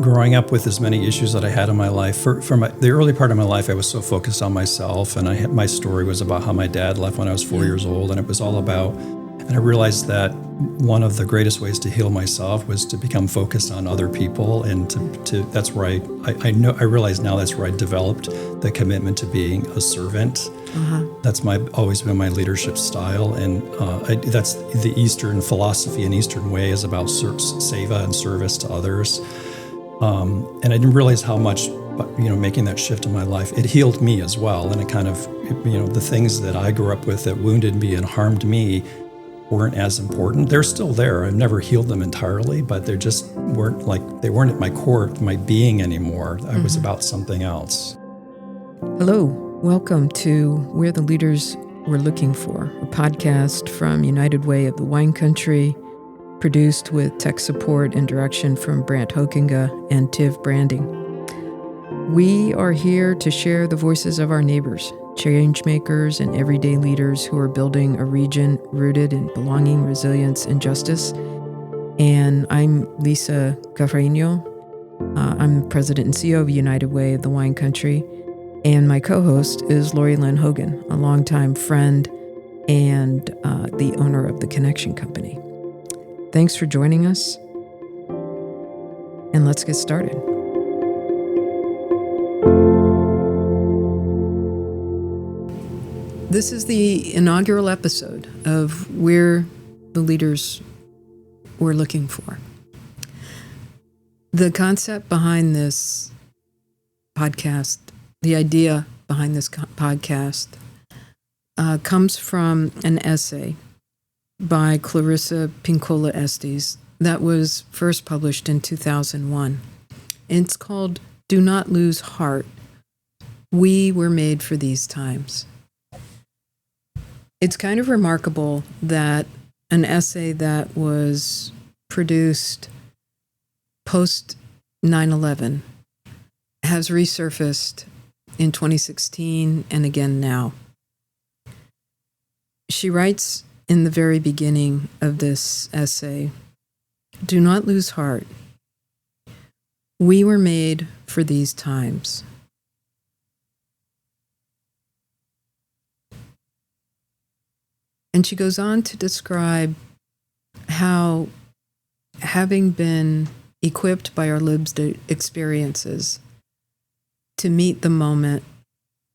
growing up with as many issues that I had in my life, for the early part of my life, I was so focused on myself, and my story was about how my dad left when I was 4 years old, and it was all about, and I realized that one of the greatest ways to heal myself was to become focused on other people, and to that's where I realize now that's where I developed the commitment to being a servant. That's always been my leadership style, and that's the Eastern philosophy and Eastern way is about seva and service to others. And I didn't realize how much, making that shift in my life, it healed me as well. And it kind of, the things that I grew up with that wounded me and harmed me weren't as important. They're still there. I've never healed them entirely, but they just they weren't at my core, my being anymore. I was about something else. Hello, welcome to We're the Leaders We're Looking For, a podcast from United Way of the Wine Country, produced with tech support and direction from Brant Hokinga and Tiv Branding. We are here to share the voices of our neighbors, change makers, and everyday leaders who are building a region rooted in belonging, resilience, and justice. And I'm Lisa Carreño. I'm president and CEO of United Way of the Wine Country. And my co-host is Lori Lynn Hogan, a longtime friend and the owner of the Connection Company. Thanks for joining us, and let's get started. This is the inaugural episode of We're the Leaders We're Looking For. The concept behind this podcast, the idea behind this podcast, comes from an essay by Clarissa Pinkola Estes that was first published in 2001. It's called Do Not Lose Heart. We Were Made for These Times. It's kind of remarkable that an essay that was produced post 9/11 has resurfaced in 2016 and again now. She writes in the very beginning of this essay, do not lose heart. We were made for these times. And she goes on to describe how, having been equipped by our lived experiences to meet the moment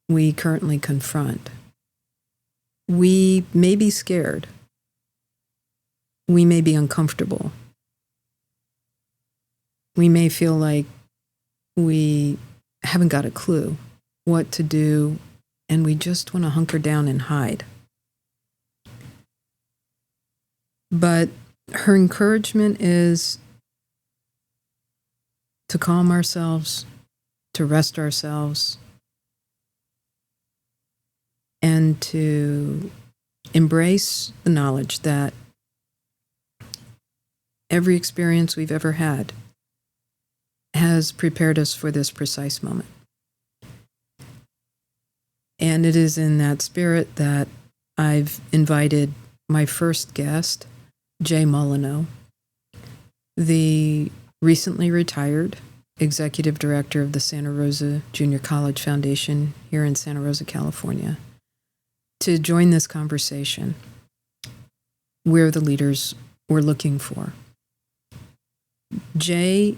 we currently confront, we may be scared. We may be uncomfortable. We may feel like we haven't got a clue what to do, and we just want to hunker down and hide. But her encouragement is to calm ourselves, to rest ourselves, and to embrace the knowledge that every experience we've ever had has prepared us for this precise moment. And it is in that spirit that I've invited my first guest, Jay Mullineaux, the recently retired executive director of the Santa Rosa Junior College Foundation here in Santa Rosa, California, to join this conversation. We're the leaders we're looking for. Jay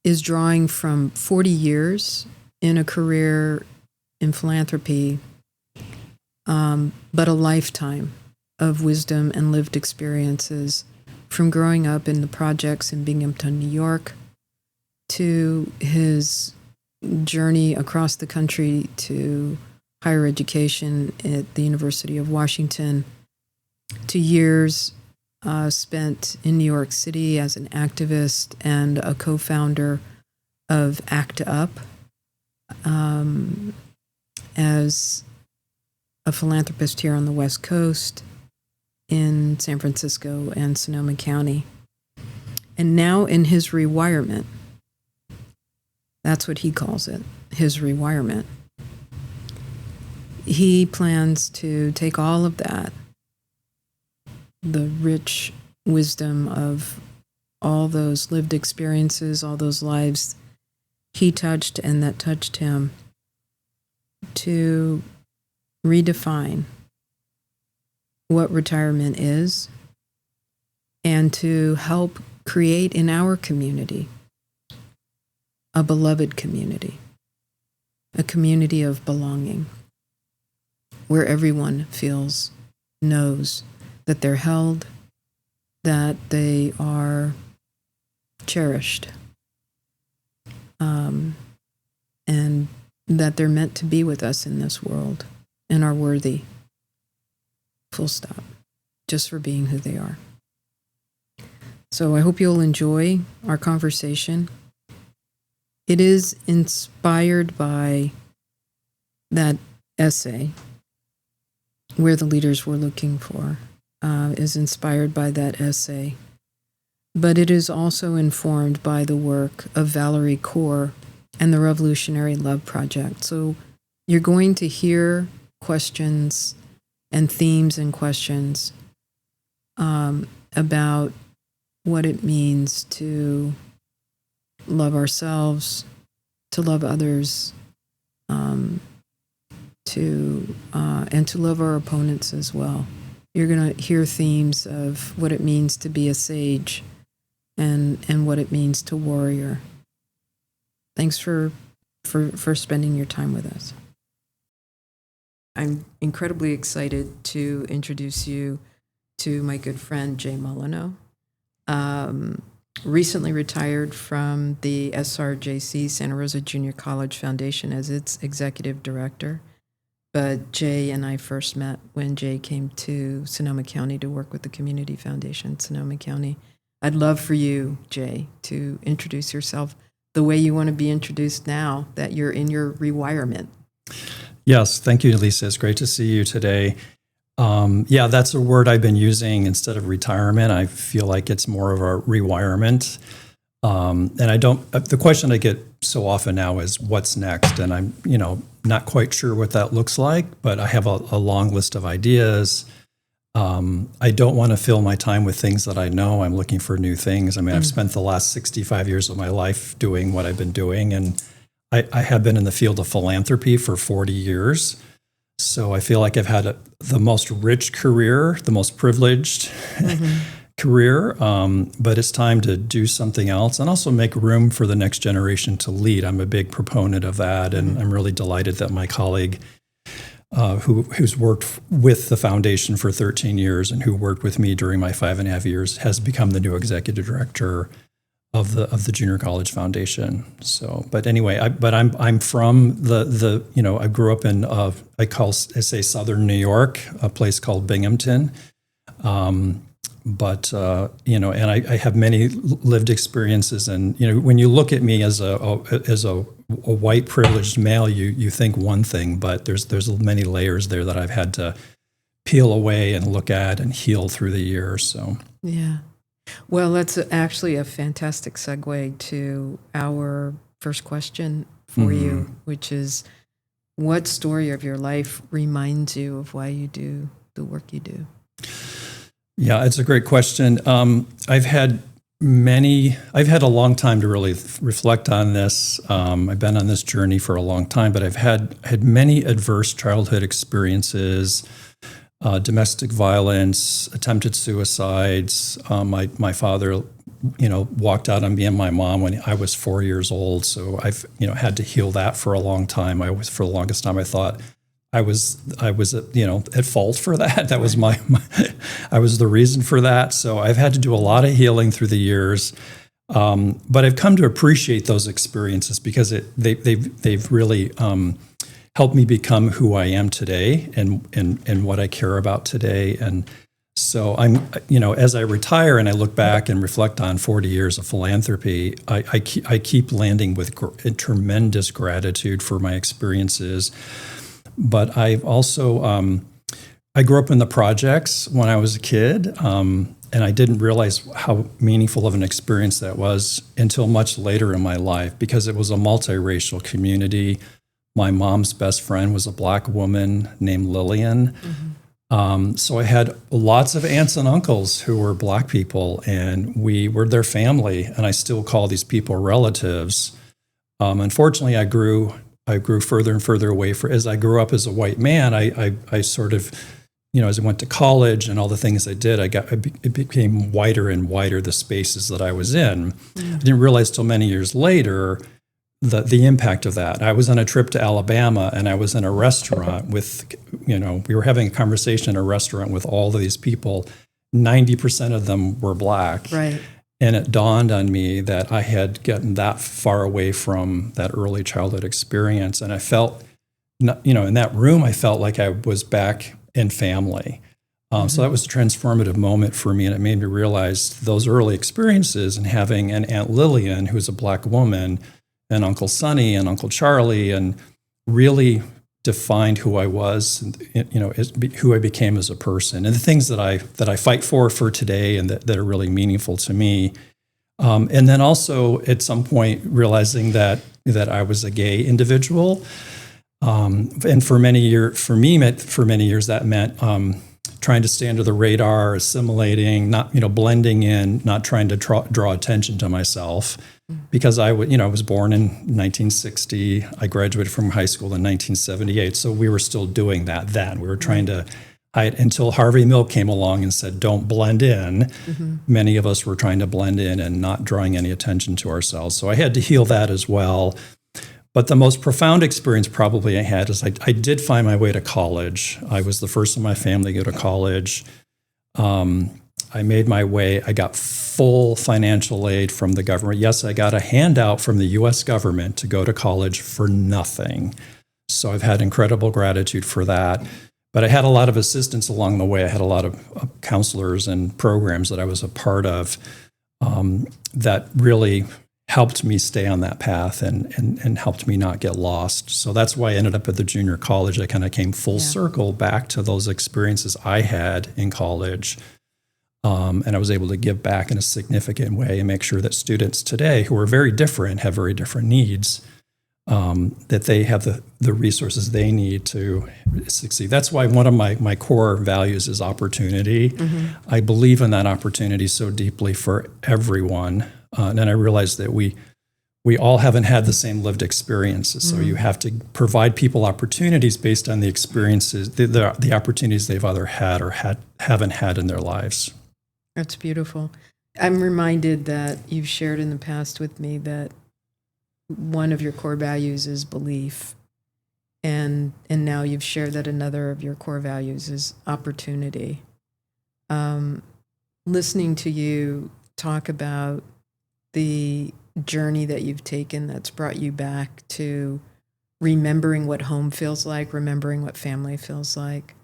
is drawing from 40 years in a career in philanthropy, but a lifetime of wisdom and lived experiences from growing up in the projects in Binghamton, New York, to his journey across the country to higher education at the University of Washington, to years spent in New York City as an activist and a co-founder of ACT UP, as a philanthropist here on the West Coast, in San Francisco and Sonoma County. And now in his rewirement, that's what he calls it, his rewirement. He plans to take all of that, the rich wisdom of all those lived experiences, all those lives he touched and that touched him, to redefine what retirement is and to help create in our community a beloved community, a community of belonging, where everyone knows that they're held, that they are cherished, and that they're meant to be with us in this world and are worthy, full stop, just for being who they are. So I hope you'll enjoy our conversation. It is inspired by that essay, Where the Leaders Were Looking For, is inspired by that essay. But it is also informed by the work of Valerie Kaur and the Revolutionary Love Project. So you're going to hear questions and themes and questions about what it means to love ourselves, to love others, and to love our opponents as well. You're going to hear themes of what it means to be a sage and what it means to warrior. Thanks for spending your time with us. I'm incredibly excited to introduce you to my good friend, Jay Mullineaux. Recently retired from the SRJC, Santa Rosa Junior College Foundation, as its executive director. But Jay and I first met when Jay came to Sonoma County to work with the Community Foundation, Sonoma County. I'd love for you, Jay, to introduce yourself the way you want to be introduced now that you're in your rewirement. Yes, thank you, Lisa. It's great to see you today. Yeah, that's a word I've been using instead of retirement. I feel like it's more of a rewirement. And the question I get so often now is what's next? And I'm, not quite sure what that looks like, but I have a long list of ideas. I don't want to fill my time with things that I know. I'm looking for new things. I mean, I've spent the last 65 years of my life doing what I've been doing, and I have been in the field of philanthropy for 40 years. So I feel like I've had the most rich career, the most privileged career, but it's time to do something else and also make room for the next generation to lead. I'm a big proponent of that, and I'm really delighted that my colleague who's worked with the foundation for 13 years and who worked with me during my 5.5 years has become the new executive director of the Junior College Foundation. So, but anyway, I'm from I grew up in I say Southern New York, a place called Binghamton. And I have many lived experiences, and when you look at me as a white privileged male, you think one thing, but there's many layers there that I've had to peel away and look at and heal through the years. So yeah. Well, that's actually a fantastic segue to our first question for you, which is, what story of your life reminds you of why you do the work you do? Yeah, it's a great question. I've had a long time to really reflect on this. I've been on this journey for a long time, but I've had many adverse childhood experiences. Domestic violence, attempted suicides. My father, walked out on me and my mom when I was 4 years old. So I've, had to heal that for a long time. For the longest time, I thought I was at fault for that. That was I was the reason for that. So I've had to do a lot of healing through the years. But I've come to appreciate those experiences because they've really helped me become who I am today and what I care about today. And so I'm, as I retire and I look back and reflect on 40 years of philanthropy, I keep landing with tremendous gratitude for my experiences. But I've also, I grew up in the projects when I was a kid, and I didn't realize how meaningful of an experience that was until much later in my life, because it was a multiracial community. My mom's best friend was a Black woman named Lillian. So I had lots of aunts and uncles who were Black people, and we were their family, and I still call these people relatives. Unfortunately, I grew further and further away. As I grew up as a white man, I sort of, as I went to college and all the things I did, it became wider and wider, the spaces that I was in. I didn't realize till many years later the impact of that. I was on a trip to Alabama, and I was in a restaurant with, we were having a conversation in a restaurant with all of these people. 90% of them were Black. Right. And it dawned on me that I had gotten that far away from that early childhood experience. And I felt, in that room, I felt like I was back in family. So that was a transformative moment for me. And it made me realize those early experiences and having an Aunt Lillian, who's a Black woman, and Uncle Sonny and Uncle Charlie, and really defined who I was, and, who I became as a person, and the things that I fight for today, and that are really meaningful to me. And then also at some point realizing that I was a gay individual, and for many years that meant trying to stay under the radar, assimilating, not blending in, not trying to draw attention to myself. Because I was born in 1960. I graduated from high school in 1978. So we were still doing that then. We were trying to hide until Harvey Milk came along and said, don't blend in. Mm-hmm. Many of us were trying to blend in and not drawing any attention to ourselves. So I had to heal that as well. But the most profound experience probably I had is I did find my way to college. I was the first in my family to go to college. I made my way. I got full financial aid from the government. Yes, I got a handout from the U.S. government to go to college for nothing. So I've had incredible gratitude for that. But I had a lot of assistance along the way. I had a lot of counselors and programs that I was a part of that really helped me stay on that path and helped me not get lost. So that's why I ended up at the junior college. I kind of came full circle back to those experiences I had in college. And I was able to give back in a significant way and make sure that students today, who are very different, have very different needs, that they have the resources they need to succeed. That's why one of my core values is opportunity. Mm-hmm. I believe in that opportunity so deeply for everyone. And I realize that we all haven't had the same lived experiences. Mm-hmm. So you have to provide people opportunities based on the experiences, the opportunities they've either had or haven't had in their lives. That's beautiful. I'm reminded that you've shared in the past with me that one of your core values is belief. And now you've shared that another of your core values is opportunity. Listening to you talk about the journey that you've taken that's brought you back to remembering what home feels like, remembering what family feels like,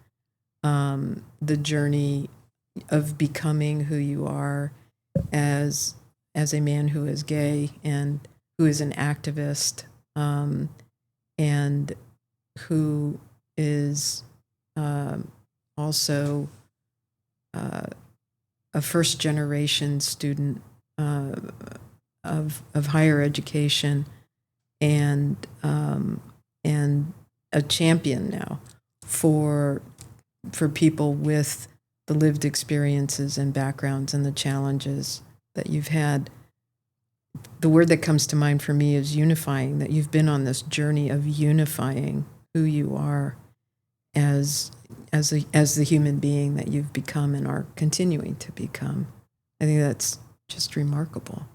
the journey of becoming who you are as a man who is gay and who is an activist, and who is also a first-generation student of higher education, and a champion now for people with the lived experiences and backgrounds and the challenges that you've had. The word that comes to mind for me is unifying, that you've been on this journey of unifying who you are as the human being that you've become and are continuing to become. I think that's just remarkable.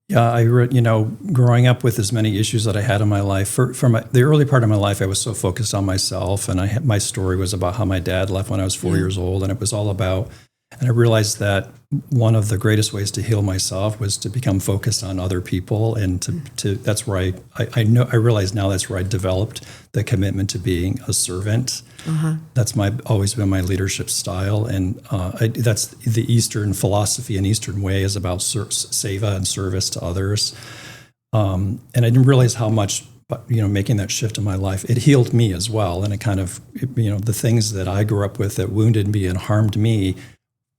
Yeah, growing up with as many issues that I had in my life, the early part of my life, I was so focused on myself, and my story was about how my dad left when I was 4 years old, and it was all about. And I realized that one of the greatest ways to heal myself was to become focused on other people, and to that's where I realize now that's where I developed the commitment to being a servant. Uh-huh. That's always been my leadership style, and that's the Eastern philosophy and Eastern way is about seva and service to others. And I didn't realize how much, making that shift in my life, it healed me as well, and it kind of, the things that I grew up with that wounded me and harmed me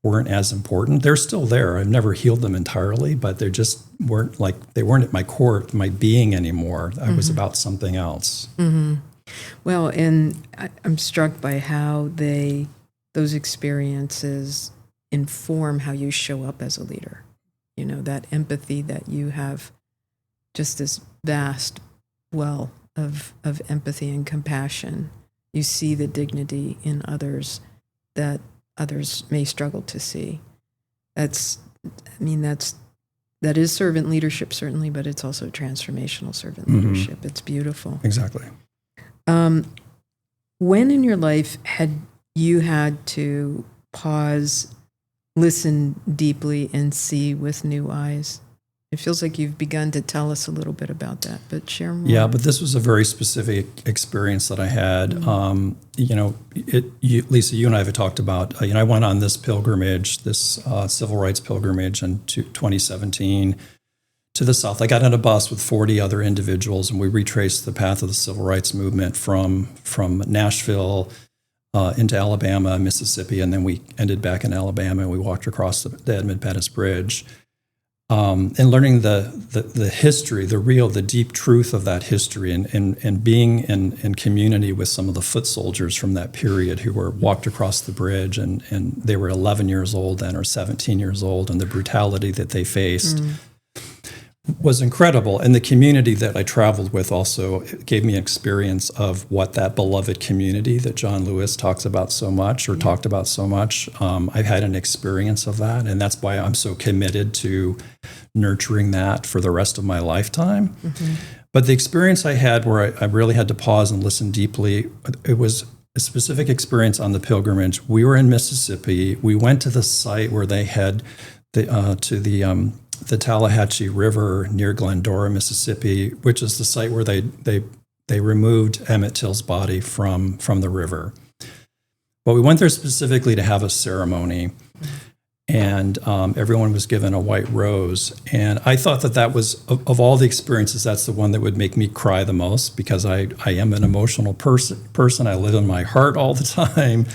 weren't as important. They're still there. I've never healed them entirely, but they just weren't at my core, my being anymore. I was about something else. Mm-hmm. Well, and I'm struck by how those experiences inform how you show up as a leader. You know, that empathy that you have, just this vast well of empathy and compassion. You see the dignity in others that others may struggle to see. That is servant leadership, certainly, but it's also transformational servant leadership. It's beautiful. Exactly. When in your life had you had to pause, listen deeply, and see with new eyes? It feels like you've begun to tell us a little bit about that, but share more. Yeah, but this was a very specific experience that I had. Lisa, you and I have talked about, I went on this pilgrimage, this civil rights pilgrimage in 2017 to the South. I got on a bus with 40 other individuals, and we retraced the path of the civil rights movement from Nashville into Alabama, Mississippi, and then we ended back in Alabama, and we walked across the Edmund Pettus Bridge. And learning the history, the deep truth of that history, and being in community with some of the foot soldiers from that period who were walked across the bridge, and they were 11 years old then, or 17 years old, and the brutality that they faced was incredible. And the community that I traveled with also gave me an experience of what that beloved community that John Lewis talks about so much, or talked about so much. I've had an experience of that, and that's why I'm so committed to nurturing that for the rest of my lifetime. But the experience I had where I really had to pause and listen deeply, it was a specific experience on the pilgrimage. We were in Mississippi. We went to the site where they had the Tallahatchie River near Glendora, Mississippi, which is the site where they removed Emmett Till's body from the river. But we went there specifically to have a ceremony, and everyone was given a white rose. And I thought that was, of all the experiences, that's the one that would make me cry the most, because I am an emotional person. I live in my heart all the time.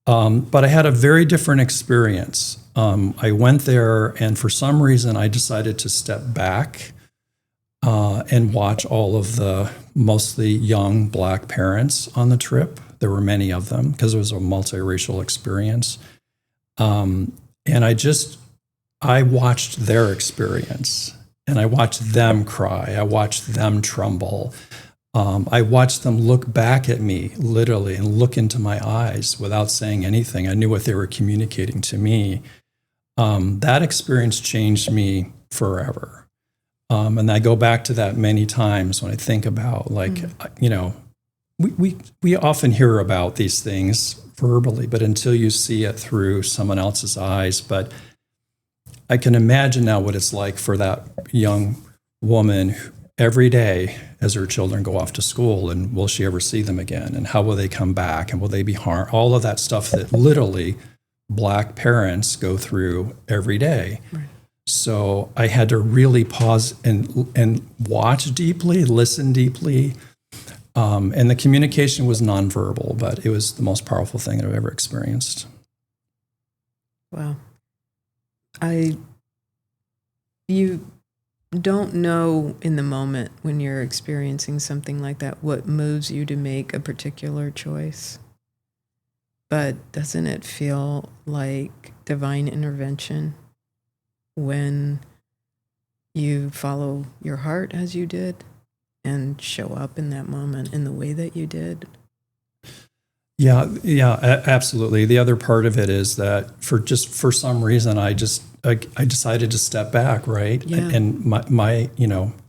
But I had a very different experience. I went there, and for some reason, I decided to step back and watch all of the mostly young Black parents on the trip. There were many of them because it was a multiracial experience. And I watched their experience, and I watched them cry. I watched them tremble. I watched them look back at me, literally, and look into my eyes without saying anything. I knew what they were communicating to me. That experience changed me forever. And I go back to that many times when I think about, we often hear about these things verbally, but until you see it through someone else's eyes. But I can imagine now what it's like for that young woman every day as her children go off to school, and will she ever see them again? And how will they come back? And will they be harmed? All of that stuff that literally Black parents go through every day. Right. So I had to really pause and watch deeply, listen deeply. And the communication was nonverbal, but it was the most powerful thing I've ever experienced. Wow. You don't know in the moment when you're experiencing something like that what moves you to make a particular choice. But doesn't it feel like divine intervention when you follow your heart as you did and show up in that moment in the way that you did? Yeah, absolutely. The other part of it is that for some reason, I decided to step back, right? Yeah. And my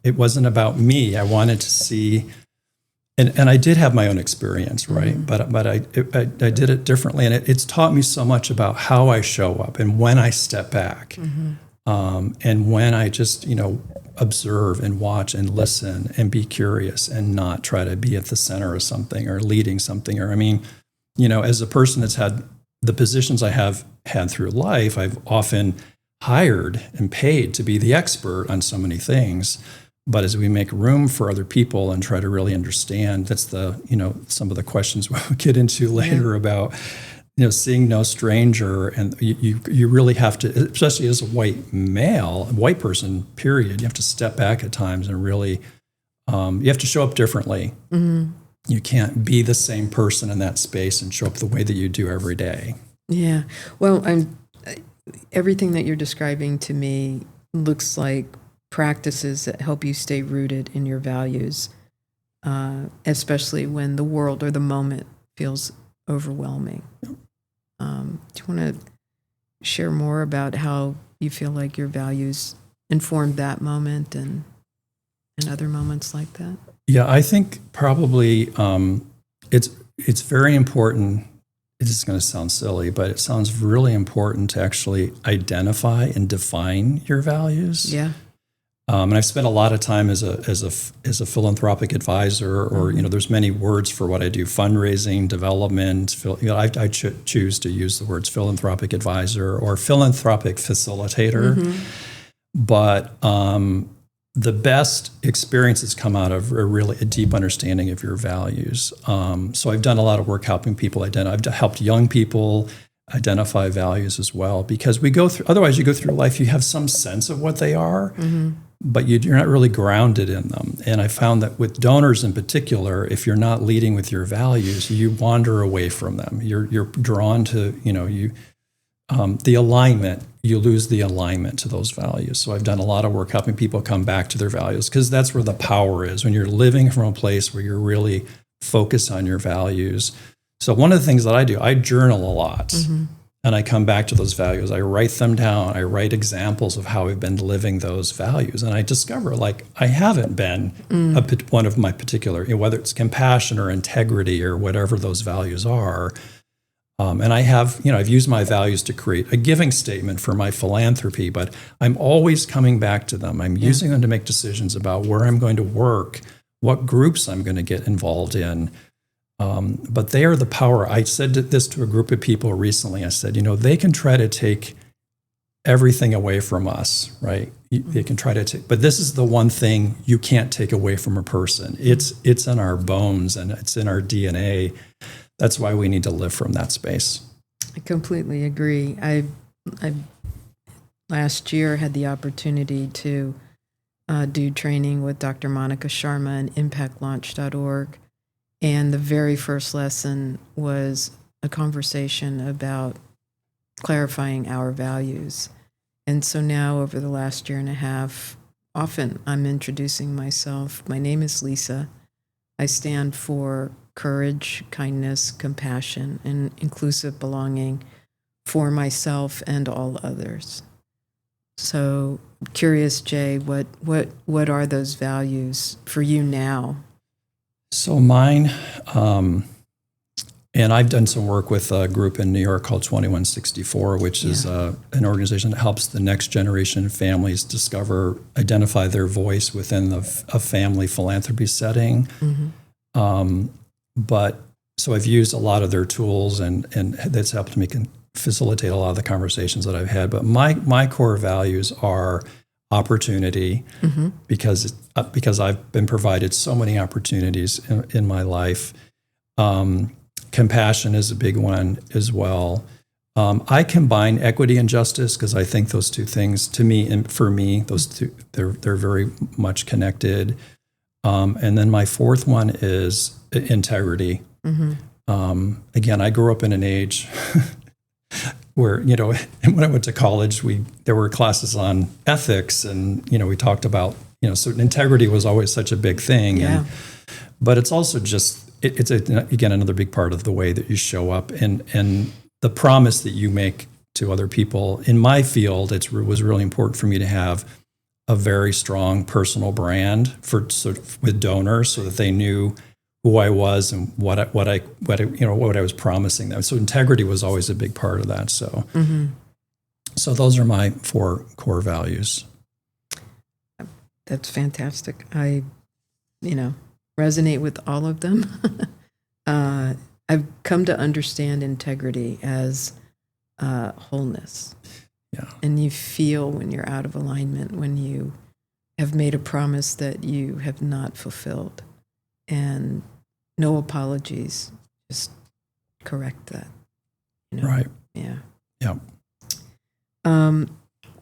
it wasn't about me. I wanted to see, and I did have my own experience, right? Mm-hmm. But I did it differently, and it's taught me so much about how I show up and when I step back, and when I just observe and watch and listen and be curious and not try to be at the center of something or leading something. Or as a person that's had the positions I have had through life, I've often hired and paid to be the expert on so many things. But as we make room for other people and try to really understand, that's some of the questions we'll get into later about, seeing no stranger. And you really have to, especially as a white person, period, you have to step back at times and really, you have to show up differently. Mm-hmm. you can't be the same person in that space and show up the way that you do every day. Yeah. Well, everything that you're describing to me looks like practices that help you stay rooted in your values, especially when the world or the moment feels overwhelming. Yep. Do you want to share more about how you feel like your values informed that moment and other moments like that? Yeah, I think probably it's very important. It's going to sound silly, but it sounds really important to actually identify and define your values. Yeah. And I've spent a lot of time as a philanthropic advisor, or there's many words for what I do: fundraising, development. I choose to use the words philanthropic advisor or philanthropic facilitator. Mm-hmm. But the best experiences come out of a deep understanding of your values. So I've done a lot of work helping people I've helped young people identify values as well, because otherwise you go through life, you have some sense of what they are, but you're not really grounded in them. And I found that with donors in particular, if you're not leading with your values, you wander away from them. You're drawn to, the alignment, you lose the alignment to those values. So I've done a lot of work helping people come back to their values, because that's where the power is, when you're living from a place where you're really focused on your values. So one of the things that I do, I journal a lot, and I come back to those values. I write them down. I write examples of how I've been living those values. And I discover, I haven't been one of my particular, whether it's compassion or integrity or whatever those values are. And I've used my values to create a giving statement for my philanthropy, but I'm always coming back to them. I'm using them to make decisions about where I'm going to work, what groups I'm going to get involved in. But they are the power. I said this to a group of people recently. I said, they can try to take everything away from us, right? They can try to take, but this is the one thing you can't take away from a person. It's in our bones and it's in our DNA. That's why we need to live from that space. I completely agree. I last year had the opportunity to do training with Dr. Monica Sharma and impactlaunch.org. And the very first lesson was a conversation about clarifying our values. And so now, over the last year and a half, often I'm introducing myself. My name is Lisa. I stand for courage, kindness, compassion, and inclusive belonging for myself and all others. So, curious, Jay, what are those values for you now? So mine, and I've done some work with a group in New York called 2164, which is an organization that helps the next generation of families identify their voice within a family philanthropy setting. So I've used a lot of their tools, and that's helped me facilitate a lot of the conversations that I've had. But my core values are opportunity, because I've been provided so many opportunities in my life. Compassion is a big one as well. I combine equity and justice because I think those two things, to me and for me, those two, they're very much connected. And then my fourth one is integrity. Again, I grew up in an age where, when I went to college, there were classes on ethics, and, we talked about, so integrity was always such a big thing. Yeah. But it's also just, again, another big part of the way that you show up and the promise that you make to other people. In my field, it was really important for me to have a very strong personal brand with donors, so that they knew who I was and what I was promising them. So integrity was always a big part of that. So, so those are my 4 core values. That's fantastic. I, resonate with all of them. I've come to understand integrity as wholeness. Yeah. And you feel when you're out of alignment, when you have made a promise that you have not fulfilled. And no apologies, just correct that. Right. Yeah. Yeah.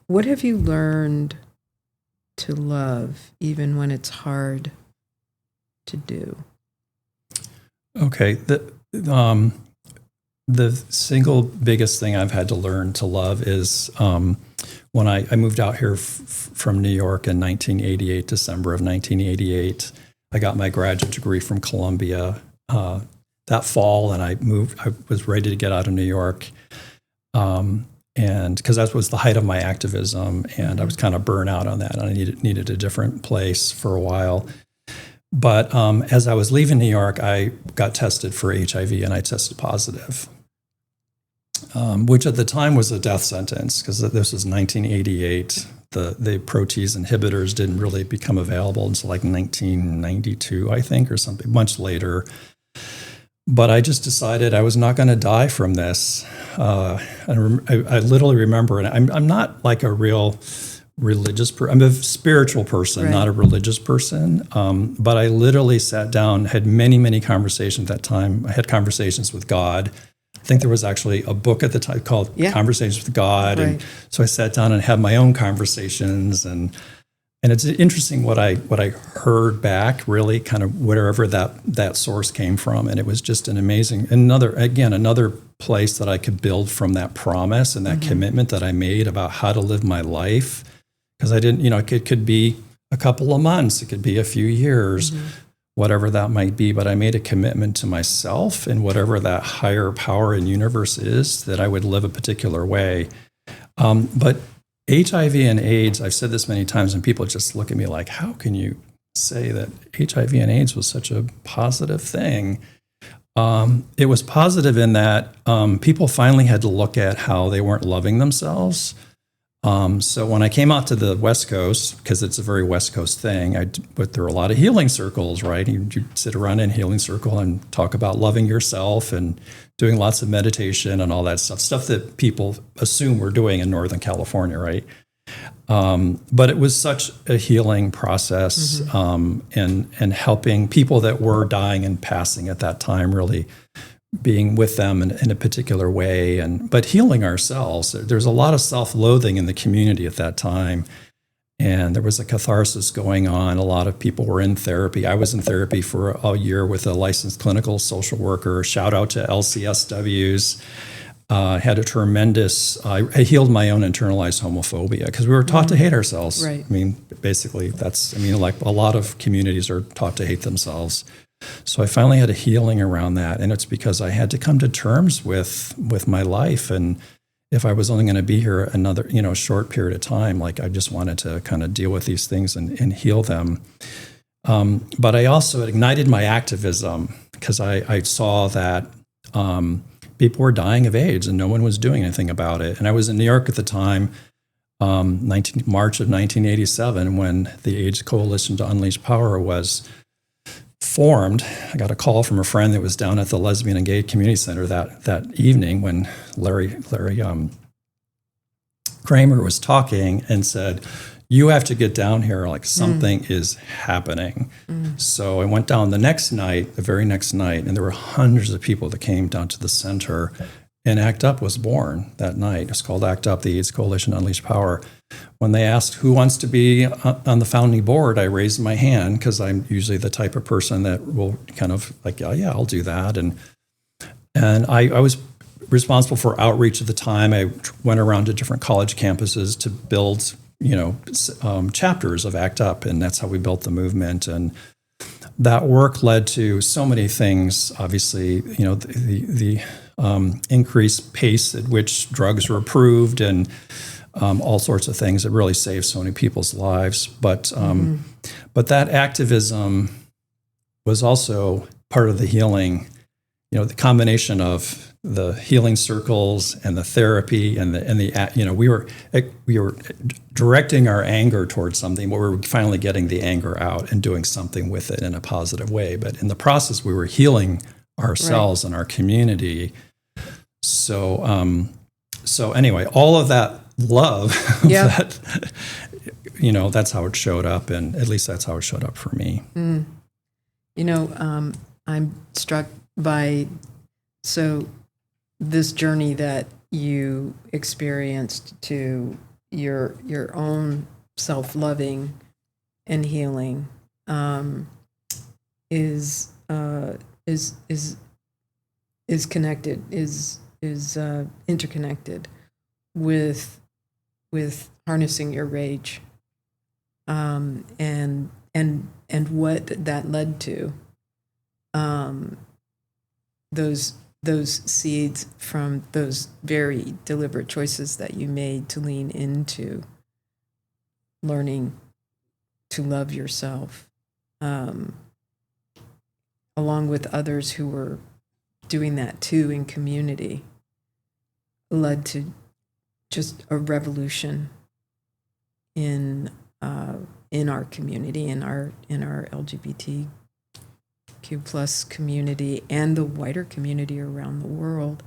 What have you learned to love even when it's hard to do? Okay. The single biggest thing I've had to learn to love is when I moved out here from New York in 1988, December of 1988. I got my graduate degree from Columbia that fall, and I was ready to get out of New York. And because that was the height of my activism, and I was kind of burnt out on that, and I needed a different place for a while. But as I was leaving New York, I got tested for HIV, and I tested positive, which at the time was a death sentence, because this was 1988. The protease inhibitors didn't really become available until like 1992, I think, or something, much later. But I just decided I was not going to die from this. I literally remember, and I'm not like a real religious person. I'm a spiritual person, Right. not a religious person. But I literally sat down, had many, many conversations at that time. I had conversations with God. I think there was actually a book at the time called Conversations with God. Right. And so I sat down and had my own conversations, and it's interesting what I heard back, really kind of wherever that source came from. And it was just an amazing, another place that I could build from that promise and that commitment that I made about how to live my life. Because I didn't, it could be a couple of months, it could be a few years, whatever that might be. But I made a commitment to myself and whatever that higher power and universe is, that I would live a particular way. But HIV and AIDS, I've said this many times, and people just look at me like, how can you say that HIV and AIDS was such a positive thing? It was positive in that people finally had to look at how they weren't loving themselves. So when I came out to the West Coast, because it's a very West Coast thing, but there were a lot of healing circles, right? You sit around in a healing circle and talk about loving yourself and doing lots of meditation and all that stuff that people assume we're doing in Northern California, right? But it was such a healing process, and helping people that were dying and passing at that time, really being with them in a particular way, but healing ourselves. There's a lot of self-loathing in the community at that time, and there was a catharsis going on. A lot of people were in therapy. I was in therapy for a year with a licensed clinical social worker. Shout out to LCSWs. Had a tremendous, I healed my own internalized homophobia, because we were taught to hate ourselves. Right. I mean, basically like a lot of communities are taught to hate themselves. So I finally had a healing around that, and it's because I had to come to terms with my life, and if I was only going to be here another short period of time, like I just wanted to kind of deal with these things and heal them. But I also ignited my activism, because I saw that people were dying of AIDS and no one was doing anything about it. And I was in New York at the time, March of 1987, when the AIDS Coalition to Unleash Power was formed. I got a call from a friend that was down at the Lesbian and Gay Community Center that evening when Larry Kramer was talking, and said, "You have to get down here, like something is happening." So I went down the very next night, and there were hundreds of people that came down to the center, and ACT UP was born that night. It's called ACT UP, the AIDS Coalition to Unleash Power. When they asked who wants to be on the founding board, I raised my hand, because I'm usually the type of person that will kind of like, yeah, I'll do that. And I was responsible for outreach at the time. I went around to different college campuses to build, chapters of ACT UP, and that's how we built the movement. And that work led to so many things. Obviously, the increased pace at which drugs were approved, and all sorts of things that really saved so many people's lives. But that activism was also part of the healing. The combination of the healing circles and the therapy and we were directing our anger towards something, but we were finally getting the anger out and doing something with it in a positive way. But in the process, we were healing ourselves and our community. So anyway, all of that love, that's how it showed up, and at least that's how it showed up for me. I'm struck by this journey that you experienced to your own self-loving and healing is is connected, is interconnected with harnessing your rage, and what that led to. Those seeds from those very deliberate choices that you made to lean into learning to love yourself, along with others who were doing that too in community, led to just a revolution in our community, in our LGBTQ plus community, and the wider community around the world.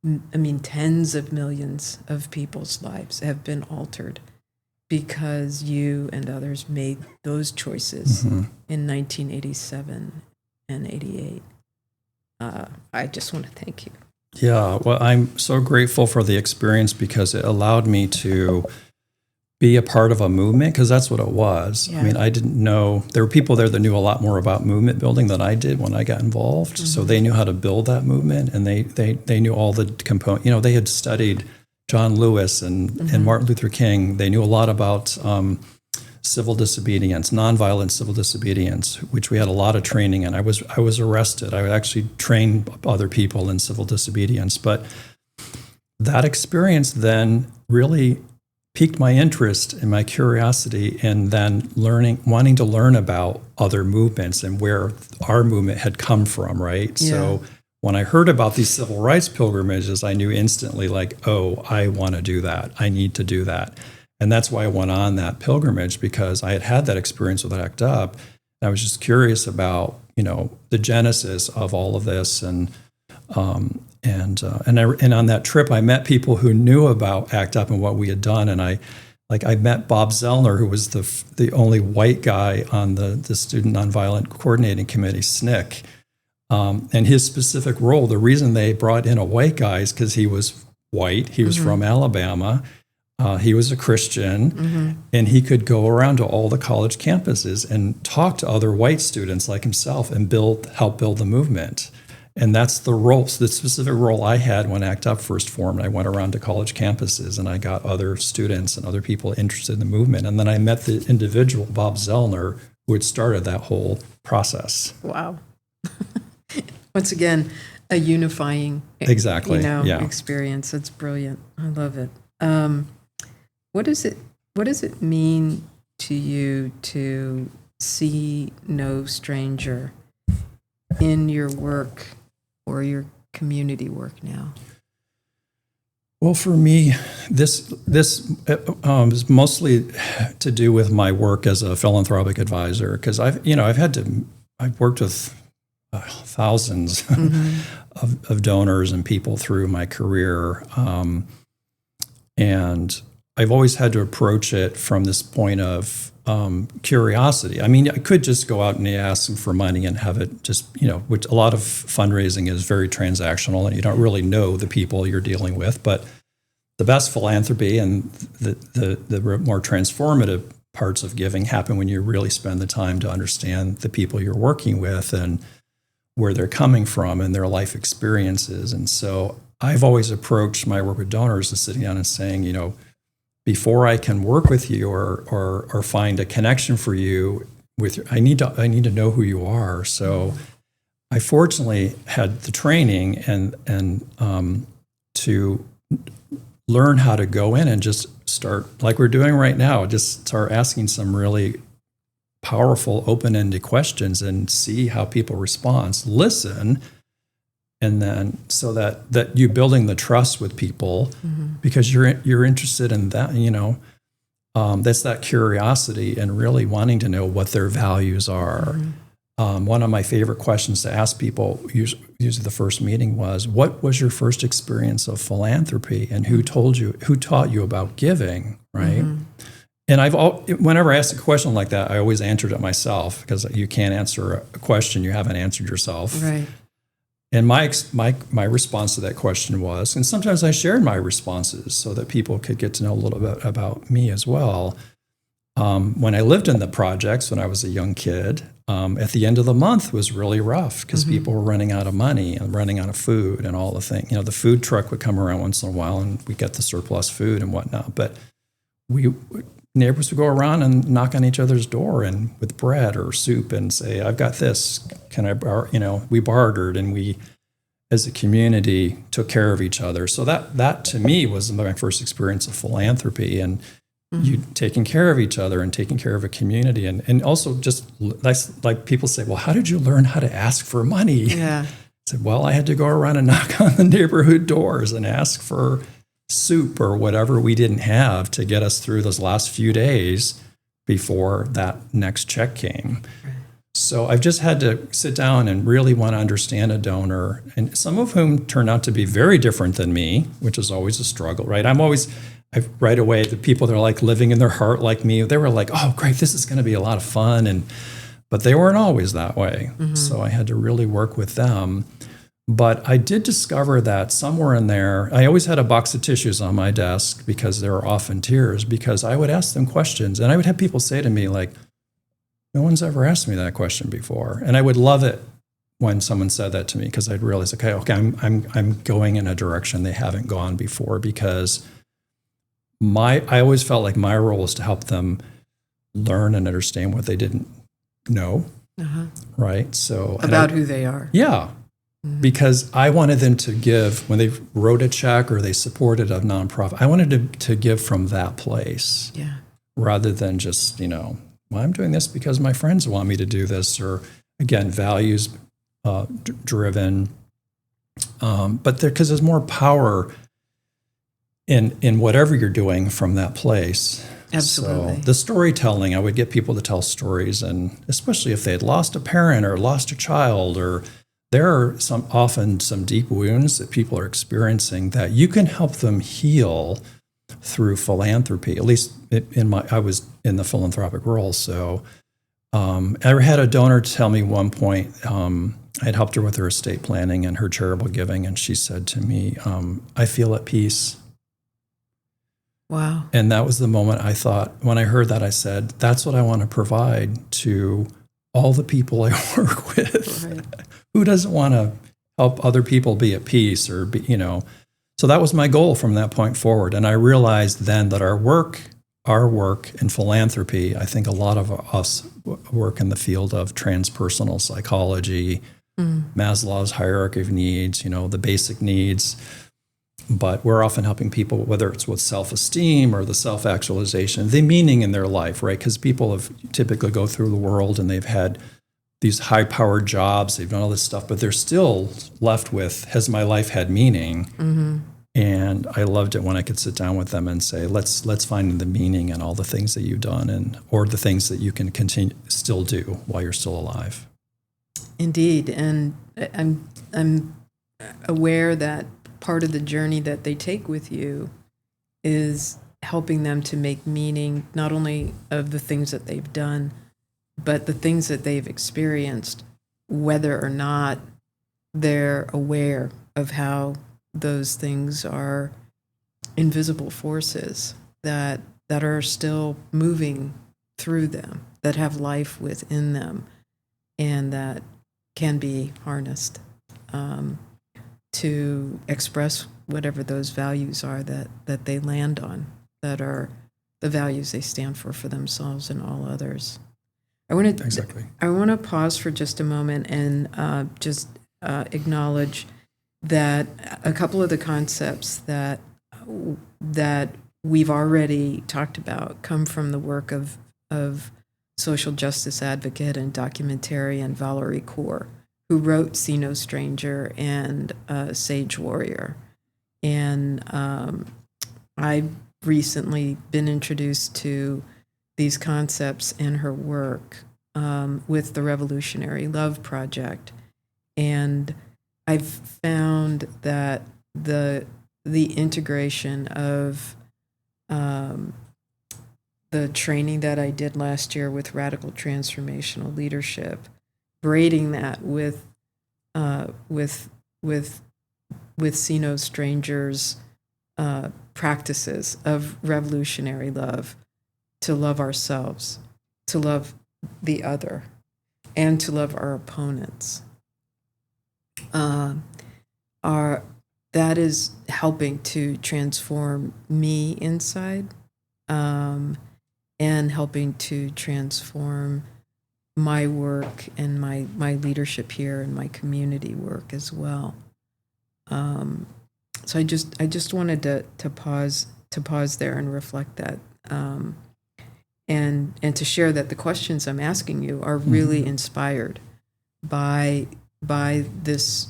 I mean, tens of millions of people's lives have been altered because you and others made those choices in 1987 and 88. I just want to thank you. Yeah, well, I'm so grateful for the experience because it allowed me to be a part of a movement, because that's what it was. Yeah. I mean, I didn't know, there were people there that knew a lot more about movement building than I did when I got involved. So they knew how to build that movement, and they knew all the components. You know, they had studied John Lewis and Martin Luther King. They knew a lot about civil disobedience, nonviolent civil disobedience, which we had a lot of training in. I was arrested. I actually trained other people in civil disobedience. But that experience then really piqued my interest and my curiosity, and then wanting to learn about other movements and where our movement had come from, right? Yeah. So when I heard about these civil rights pilgrimages, I knew instantly, like, oh, I want to do that. I need to do that. And that's why I went on that pilgrimage, because I had that experience with ACT UP. I was just curious about, the genesis of all of this, and on that trip, I met people who knew about ACT UP and what we had done. And I met Bob Zellner, who was the only white guy on the Student Nonviolent Coordinating Committee, SNCC. And his specific role, the reason they brought in a white guy is because he was white. He was from Alabama. He was a Christian, and he could go around to all the college campuses and talk to other white students like himself and help build the movement. And that's the role, the specific role I had when ACT UP first formed. I went around to college campuses, and I got other students and other people interested in the movement. And then I met the individual, Bob Zellner, who had started that whole process. Wow. Once again, a unifying experience. It's brilliant. I love it. What does it mean to you to see no stranger in your work or your community work now? Well, for me, this is mostly to do with my work as a philanthropic advisor, because I've worked with thousands of donors and people through my career, and I've always had to approach it from this point of curiosity. I mean, I could just go out and ask them for money and have it just, which a lot of fundraising is very transactional, and you don't really know the people you're dealing with. But the best philanthropy and the more transformative parts of giving happen when you really spend the time to understand the people you're working with and where they're coming from and their life experiences. And so I've always approached my work with donors as sitting down and saying, before I can work with you or find a connection for you, I need to know who you are. So I fortunately had the training and to learn how to go in and just start, like we're doing right now, just start asking some really powerful, open-ended questions and see how people respond. Listen. And then so that you building the trust with people because you're interested in that, that's that curiosity and really wanting to know what their values are. One of my favorite questions to ask people, usually the first meeting, was, what was your first experience of philanthropy, and who taught you about giving, right? And whenever I ask a question like that, I always answered it myself, because you can't answer a question you haven't answered yourself. Right. And my response to that question was, and sometimes I shared my responses so that people could get to know a little bit about me as well. When I lived in the projects when I was a young kid, at the end of the month was really rough because people were running out of money and running out of food and all the things. The food truck would come around once in a while and we get the surplus food and whatnot. But neighbors would go around and knock on each other's door and with bread or soup and say, I've got this, can I borrow? We bartered, and we, as a community, took care of each other. So that to me was my first experience of philanthropy, and you taking care of each other and taking care of a community. And also just like people say, well, how did you learn how to ask for money? Yeah. I said, well, I had to go around and knock on the neighborhood doors and ask for soup or whatever we didn't have to get us through those last few days before that next check came. Right. So I've just had to sit down and really want to understand a donor, and some of whom turned out to be very different than me, which is always a struggle, right? Right away, the people that are like living in their heart like me, they were like, oh, great, this is going to be a lot of fun. But they weren't always that way. So I had to really work with them. But I did discover that somewhere in there, I always had a box of tissues on my desk because there were often tears, because I would ask them questions, and I would have people say to me like, no one's ever asked me that question before. And I would love it when someone said that to me, because I'd realize, okay, I'm going in a direction they haven't gone before, because I always felt like my role was to help them learn and understand what they didn't know, right? So about who they are. Yeah. Because I wanted them to give, when they wrote a check or they supported a nonprofit, I wanted to give from that place, rather than just, well, I'm doing this because my friends want me to do this, or again, values driven. But because there's more power in whatever you're doing from that place. Absolutely. So the storytelling, I would get people to tell stories, and especially if they had lost a parent or lost a child, or there are often some deep wounds that people are experiencing that you can help them heal through philanthropy. At least I was in the philanthropic role. So I had a donor tell me one point, I had helped her with her estate planning and her charitable giving, and she said to me, I feel at peace. Wow. And that was the moment I thought, when I heard that, I said, that's what I want to provide to all the people I work with. Right. Who doesn't want to help other people be at peace, or be, So that was my goal from that point forward. And I realized then that our work in philanthropy, I think a lot of us work in the field of transpersonal psychology, Maslow's hierarchy of needs, the basic needs. But we're often helping people, whether it's with self-esteem or the self-actualization, the meaning in their life, right? Because people have typically go through the world and they've had these high-powered jobs, they've done all this stuff, but they're still left with, has my life had meaning? And I loved it when I could sit down with them and say, let's find the meaning in all the things that you've done, or the things that you can still do while you're still alive. Indeed, and I'm aware that part of the journey that they take with you is helping them to make meaning not only of the things that they've done, but the things that they've experienced, whether or not they're aware of how those things are invisible forces that are still moving through them, that have life within them, and that can be harnessed to express whatever those values are that they land on, that are the values they stand for themselves and all others. I want to pause for just a moment and just acknowledge that a couple of the concepts that we've already talked about come from the work of social justice advocate and documentarian Valerie Kaur, who wrote See No Stranger and Sage Warrior. And I've recently been introduced to these concepts in her work with the Revolutionary Love Project. And I've found that the integration of the training that I did last year with Radical Transformational Leadership, braiding that with See No Stranger's practices of revolutionary love, to love ourselves, to love the other, and to love our opponents. That is helping to transform me inside, and helping to transform my work and my leadership here and my community work as well. So I just wanted to pause there and reflect that, and to share that the questions I'm asking you are really inspired by this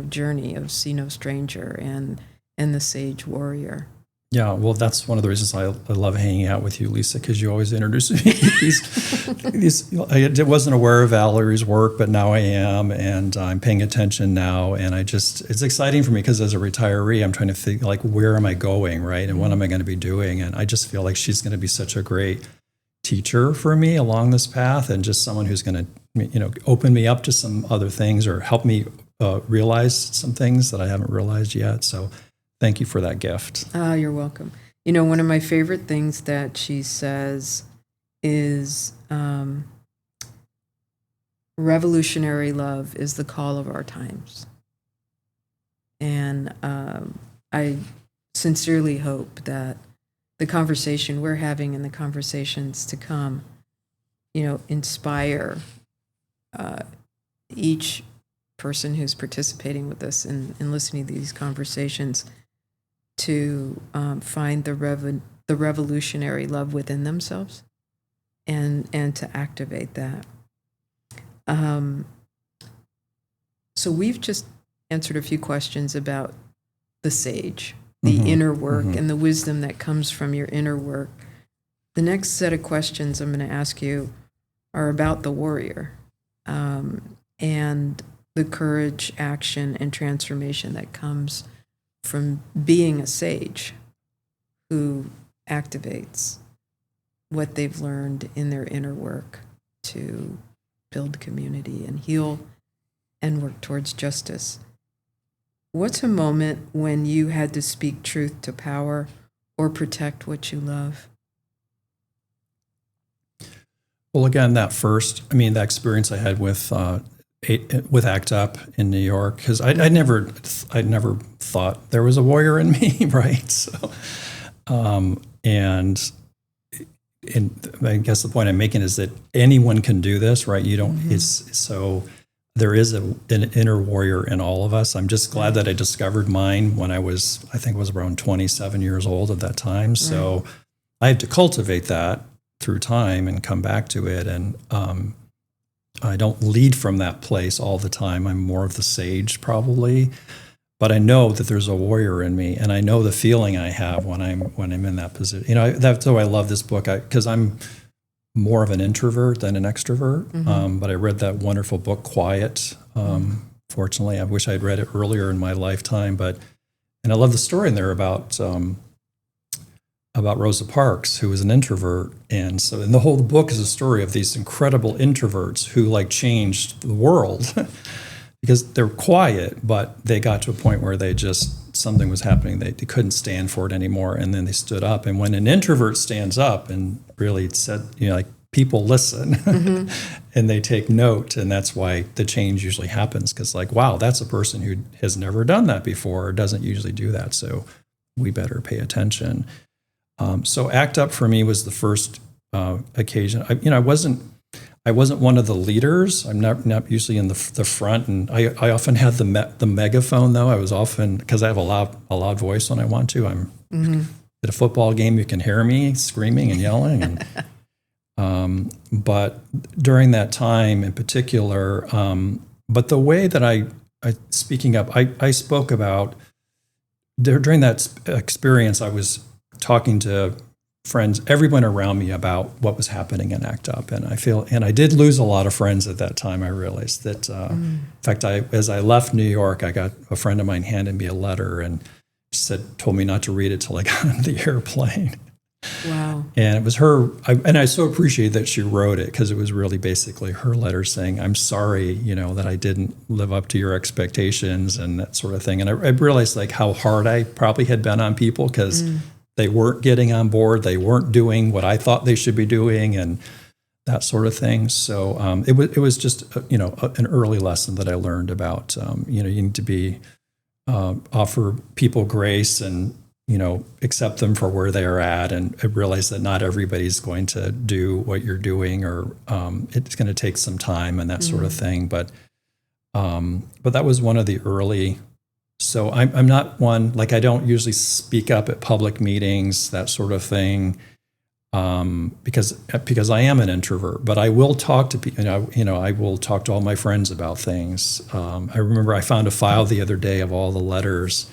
journey of See No Stranger and the Sage Warrior. Yeah, well, that's one of the reasons I love hanging out with you, Lisa, because you always introduce me to these. I wasn't aware of Valerie's work, but now I am, and I'm paying attention now. And it's exciting for me because as a retiree, I'm trying to think, like, where am I going, right? And what am I going to be doing? And I just feel like she's going to be such a great teacher for me along this path, and just someone who's going to, open me up to some other things or help me realize some things that I haven't realized yet. So thank you for that gift. You're welcome. One of my favorite things that she says is revolutionary love is the call of our times. And I sincerely hope that the conversation we're having and the conversations to come, inspire each person who's participating with us and listening to these conversations to find the revolutionary love within themselves and to activate that. So we've just answered a few questions about the sage, the inner work, and the wisdom that comes from your inner work. The next set of questions I'm going to ask you are about the warrior, and the courage, action, and transformation that comes from being a sage who activates what they've learned in their inner work to build community and heal and work towards justice. What's a moment when you had to speak truth to power or protect what you love? Well, again, that experience I had with ACT UP in New York, because I never thought there was a warrior in me, right? So, and I guess the point I'm making is that anyone can do this, right? You don't. So there is an inner warrior in all of us. I'm just glad that I discovered mine when I think it was around 27 years old at that time. So I had to cultivate that through time and come back to it. And I don't lead from that place all the time. I'm more of the sage probably, but I know that there's a warrior in me, and I know the feeling I have when I'm in that position. That's why I love this book, because I'm more of an introvert than an extrovert. But I read that wonderful book, Quiet. Fortunately, I wish I'd read it earlier in my lifetime. And I love the story in there about Rosa Parks, who was an introvert. And the whole book is a story of these incredible introverts who changed the world because they're quiet, but they got to a point where something was happening. They couldn't stand for it anymore. And then they stood up. And when an introvert stands up and really said, people listen and they take note. And that's why the change usually happens. Because wow, that's a person who has never done that before or doesn't usually do that. So we better pay attention. So ACT UP for me was the first occasion. I wasn't one of the leaders. I'm not usually in the front, and I often had the megaphone though. I was often, because I have a loud voice when I want to. I'm at a football game. You can hear me screaming and yelling, and but during that time in particular, but the way that I speaking up, I spoke about during that experience. I was talking to friends, everyone around me about what was happening in ACT UP. And I did lose a lot of friends at that time. I realized that, in fact, as I left New York, I got a friend of mine handed me a letter and told me not to read it till I got on the airplane. Wow. And it was her, and I so appreciate that she wrote it, because it was really basically her letter saying, I'm sorry, that I didn't live up to your expectations and that sort of thing. And I realized how hard I probably had been on people, because they weren't getting on board. They weren't doing what I thought they should be doing. And that sort of thing. So it was just an early lesson that I learned about you need to be offer people grace and accept them for where they are at, and realize that not everybody's going to do what you're doing, or it's going to take some time and that sort of thing. But that was one of the early. So I'm not one, like, I don't usually speak up at public meetings, that sort of thing, because I am an introvert. But I will talk to people. I will talk to all my friends about things. I remember I found a file the other day of all the letters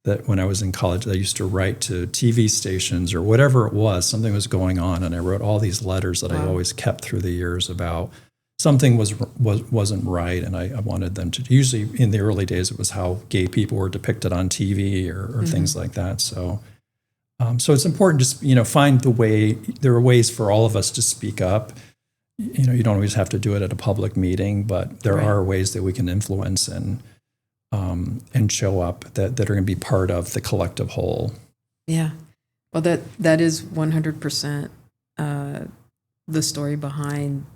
that when I was in college, I used to write to TV stations or whatever it was. Something was going on, and I wrote all these letters that I always kept through the years about something wasn't right, and I wanted them to. Usually, in the early days, it was how gay people were depicted on TV or things like that. So, so it's important to find the way. There are ways for all of us to speak up. You don't always have to do it at a public meeting, but there are ways that we can influence and show up that are going to be part of the collective whole. Yeah. Well, that is 100% the story behind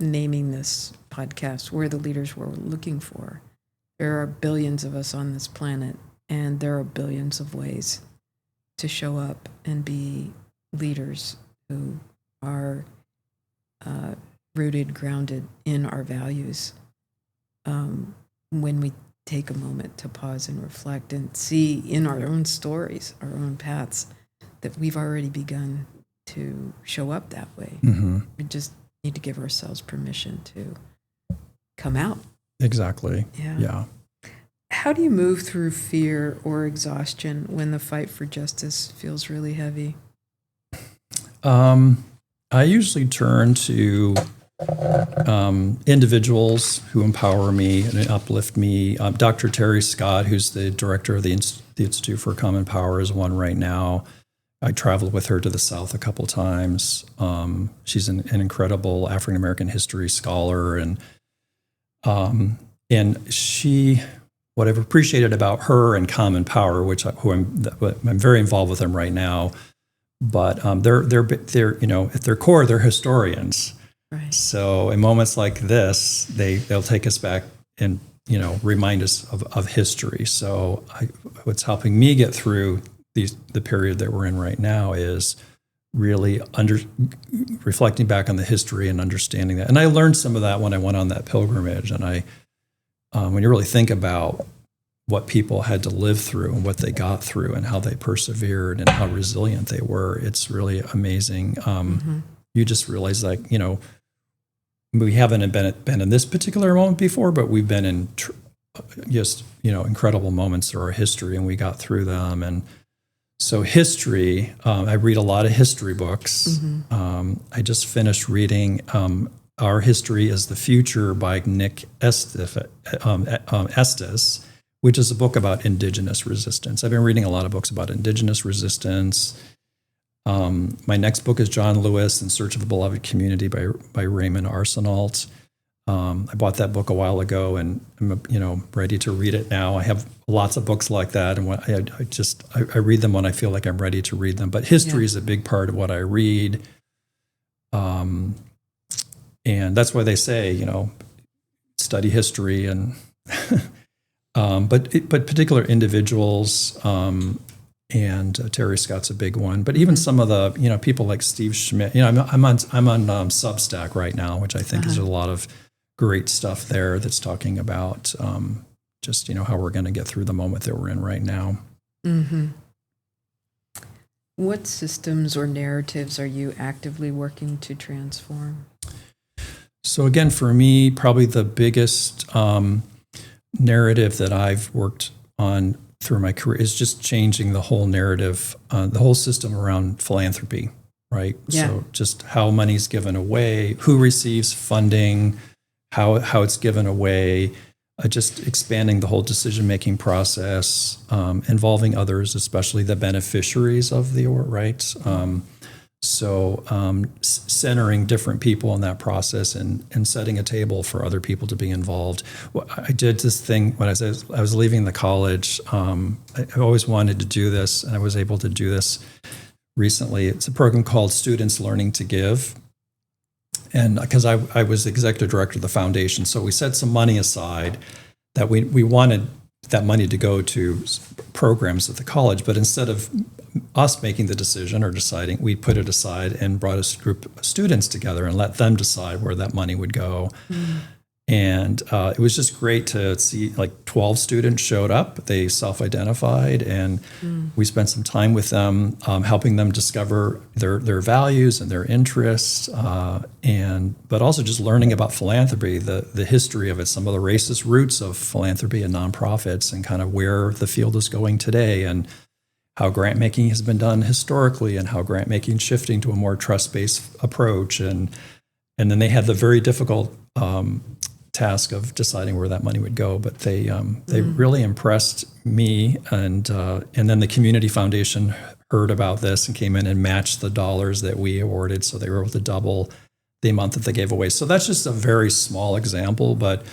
naming this podcast, We're the Leaders We're Looking For. There are billions of us on this planet, and there are billions of ways to show up and be leaders who are rooted, grounded in our values. When we take a moment to pause and reflect and see in our own stories, our own paths, that we've already begun to show up that way. We just need to give ourselves permission to come out. Exactly. Yeah. How do you move through fear or exhaustion when the fight for justice feels really heavy? I usually turn to individuals who empower me and uplift me. Dr. Terry Scott, who's the director of the Institute for Common Power, is one right now. I traveled with her to the South a couple times. She's an incredible African American history scholar, and she, what I've appreciated about her and Common Power, I'm very involved with them right now, but they're at their core, they're historians. Right. So in moments like this, they'll take us back and remind us of history. So what's helping me get through the period that we're in right now is really reflecting back on the history and understanding that. And I learned some of that when I went on that pilgrimage. And when you really think about what people had to live through and what they got through and how they persevered and how resilient they were, it's really amazing. You just realize, like, we haven't been in this particular moment before, but we've been in just incredible moments through our history, and we got through them. And so history, I read a lot of history books. I just finished reading Our History is the Future by Nick Estes, which is a book about indigenous resistance. I've been reading a lot of books about indigenous resistance. My next book is John Lewis, In Search of a Beloved Community by Raymond Arsenault. I bought that book a while ago, and I'm ready to read it now. I have lots of books like that, and I read them when I feel like I'm ready to read them. But history is a big part of what I read, and that's why they say study history and but particular individuals. And Terry Scott's a big one, but even some of the people like Steve Schmidt. I'm on Substack right now, which I think is a lot of great stuff there that's talking about just how we're going to get through the moment that we're in right now. What systems or narratives are you actively working to transform? So again, for me, probably the biggest narrative that I've worked on through my career is just changing the whole narrative, the whole system around philanthropy, right? Yeah. So just how money's given away, who receives funding, how it's given away, just expanding the whole decision-making process, involving others, especially the beneficiaries of the award, right? Centering different people in that process and setting a table for other people to be involved. Well, I did this thing when I was leaving the college. I always wanted to do this, and I was able to do this recently. It's a program called Students Learning to Give. And because I was the executive director of the foundation, so we set some money aside that we wanted that money to go to programs at the college. But instead of us making the decision or deciding, we put it aside and brought a group of students together and let them decide where that money would go. And it was just great to see, like, 12 students showed up. They self-identified, and we spent some time with them, helping them discover their values and their interests, but also just learning about philanthropy, the history of it, some of the racist roots of philanthropy and nonprofits, and kind of where the field is going today, and how grant making has been done historically, and how grant making is shifting to a more trust-based approach, and then they had the very difficult task of deciding where that money would go, but they really impressed me, and then the community foundation heard about this and came in and matched the dollars that we awarded, so they were able to double the amount that they gave away. So that's just a very small example, but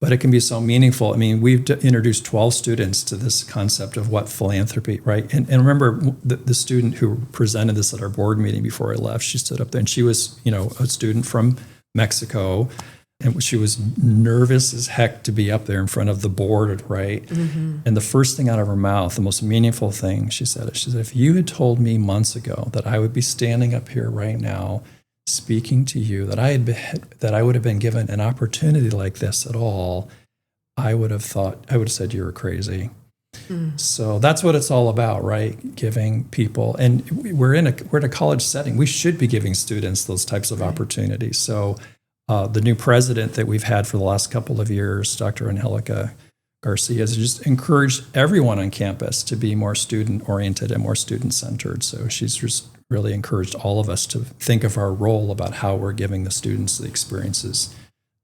it can be so meaningful. I mean, we've introduced 12 students to this concept of what philanthropy, right? And remember, the student who presented this at our board meeting before I left, she stood up there, and she was, a student from Mexico. And she was nervous as heck to be up there in front of the board, right? Mm-hmm. And the first thing out of her mouth, the most meaningful thing she said, if you had told me months ago that I would be standing up here right now speaking to you, that I would have been given an opportunity like this at all, I would have said you were crazy. So that's what it's all about, right? Giving people, and we're in a college setting. We should be giving students those types of opportunities. So the new president that we've had for the last couple of years, Dr. Angelica Garcia, has just encouraged everyone on campus to be more student-oriented and more student-centered. So she's just really encouraged all of us to think of our role about how we're giving the students the experiences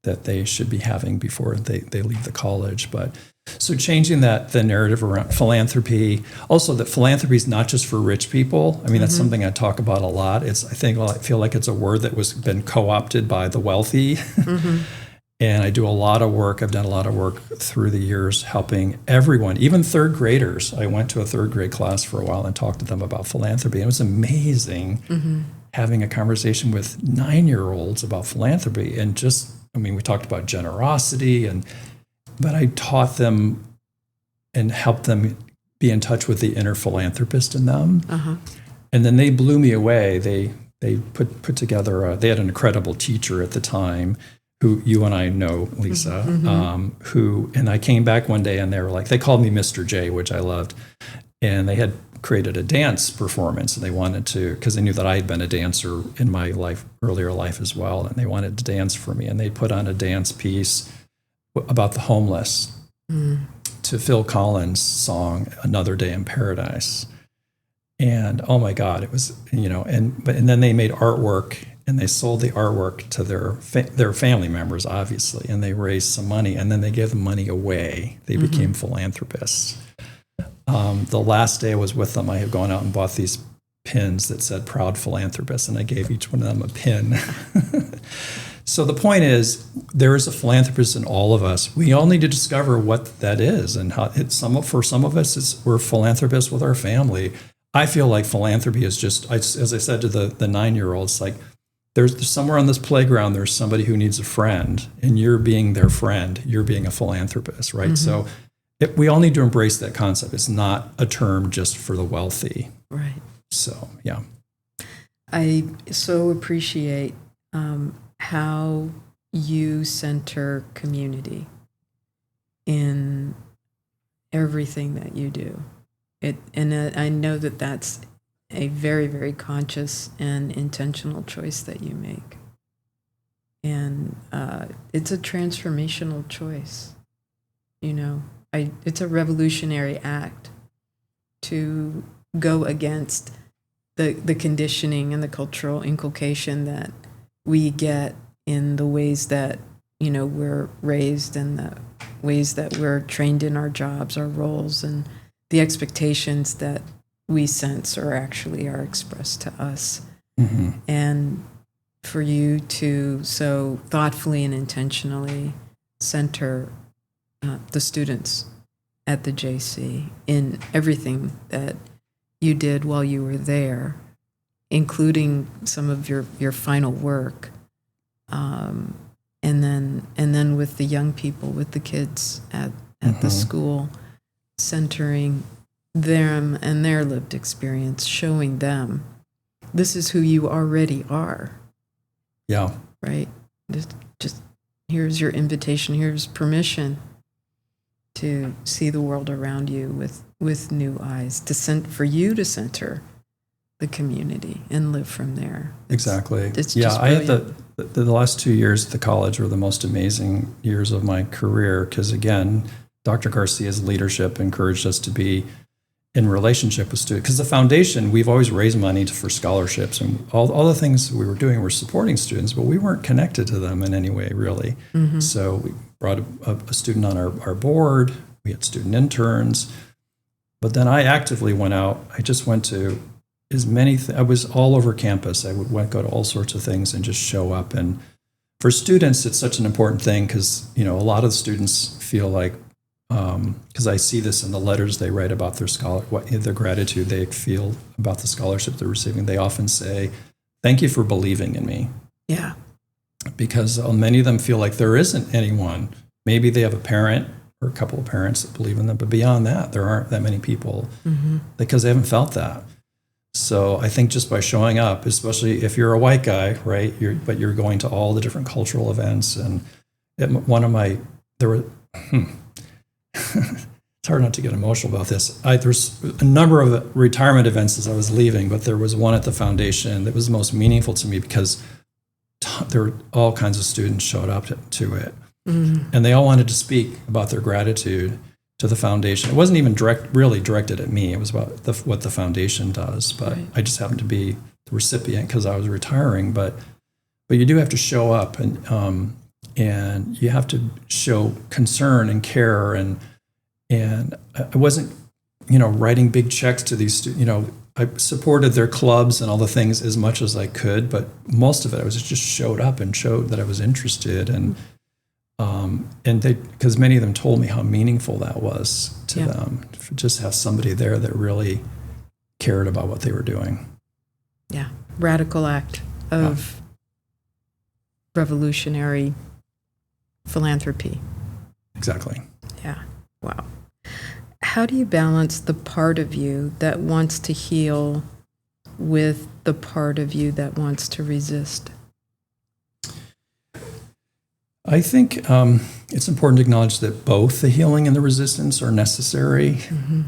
that they should be having before they leave the college. So changing the narrative around philanthropy, also that philanthropy is not just for rich people. I mean, that's something I talk about a lot. I feel like it's a word that been co-opted by the wealthy. And I do a lot of work. I've done a lot of work through the years helping everyone, even third graders. I went to a third grade class for a while and talked to them about philanthropy. And it was amazing having a conversation with 9-year-olds about philanthropy. And we talked about generosity, but I taught them and helped them be in touch with the inner philanthropist in them. And then they blew me away. They put together, they had an incredible teacher at the time, who you and I know, Lisa, and I came back one day and they were like, they called me Mr. J, which I loved. And they had created a dance performance, and they wanted to, because they knew that I had been a dancer in my earlier life as well. And they wanted to dance for me. And they put on a dance piece about the homeless to Phil Collins' song, Another Day in Paradise. And oh my God, it was, and then they made artwork, and they sold the artwork to their family members, obviously, and they raised some money, and then they gave the money away. They became philanthropists. The last day I was with them, I had gone out and bought these pins that said Proud Philanthropist, and I gave each one of them a pin. So the point is, there is a philanthropist in all of us. We all need to discover what that is, and how for some of us, we're philanthropists with our family. I feel like philanthropy is just, as I said to the 9-year-olds, like, there's somewhere on this playground, there's somebody who needs a friend, and you're being their friend. You're being a philanthropist, right? So we all need to embrace that concept. It's not a term just for the wealthy. Right. So, yeah. I so appreciate how you center community in everything that you do. I know that that's a very, very conscious and intentional choice that you make. And it's a transformational choice. It's a revolutionary act to go against the conditioning and the cultural inculcation that we get in the ways that, we're raised, and the ways that we're trained in our jobs, our roles, and the expectations that we sense or actually are expressed to us. And for you to so thoughtfully and intentionally center the students at the JC in everything that you did while you were there, including some of your final work, and then with the young people, with the kids at the school, centering them and their lived experience, showing them this is who you already are. Yeah. Right? Just here's your invitation, here's permission to see the world around you with new eyes, for you to center the community and live from there. Exactly. It's I had the last 2 years at the college were the most amazing years of my career because, again, Dr. Garcia's leadership encouraged us to be in relationship with students. Because the foundation, we've always raised money for scholarships, and all the things we were doing were supporting students, but we weren't connected to them in any way, really. So we brought a student on our board. We had student interns. But then I actively went out. I just went to as many I was all over campus. I would go to all sorts of things and just show up. And for students, it's such an important thing because, a lot of students feel like, because I see this in the letters they write about their gratitude they feel about the scholarship they're receiving. They often say, "Thank you for believing in me." Yeah. Because many of them feel like there isn't anyone. Maybe they have a parent or a couple of parents that believe in them, but beyond that, there aren't that many people because they haven't felt that. So I think just by showing up, especially if you're a white guy, right? But you're going to all the different cultural events, and it's hard not to get emotional about this. There's a number of retirement events as I was leaving, but there was one at the foundation that was the most meaningful to me because there were all kinds of students showed up to it, and they all wanted to speak about their gratitude to the foundation. It wasn't even really directed at me. It was about what the foundation does, but right. I just happened to be the recipient because I was retiring. But you do have to show up, and you have to show concern and care, and I wasn't, writing big checks to these students. I supported their clubs and all the things as much as I could, but most of it I was just showed up and showed that I was interested, and because many of them told me how meaningful that was to them, to just have somebody there that really cared about what they were doing. Yeah, radical act of revolutionary philanthropy. Exactly. Yeah. Wow. How do you balance the part of you that wants to heal with the part of you that wants to resist? I think it's important to acknowledge that both the healing and the resistance are necessary.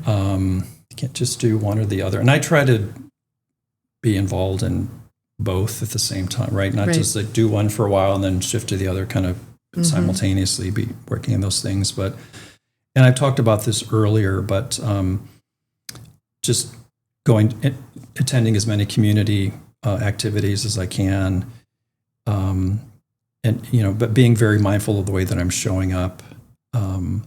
You can't just do one or the other. And I try to be involved in both at the same time, right? Not just like do one for a while and then shift to the other, kind of simultaneously be working in those things. And I've talked about this earlier, but just attending as many community activities as I can. But being very mindful of the way that I'm showing up. I'm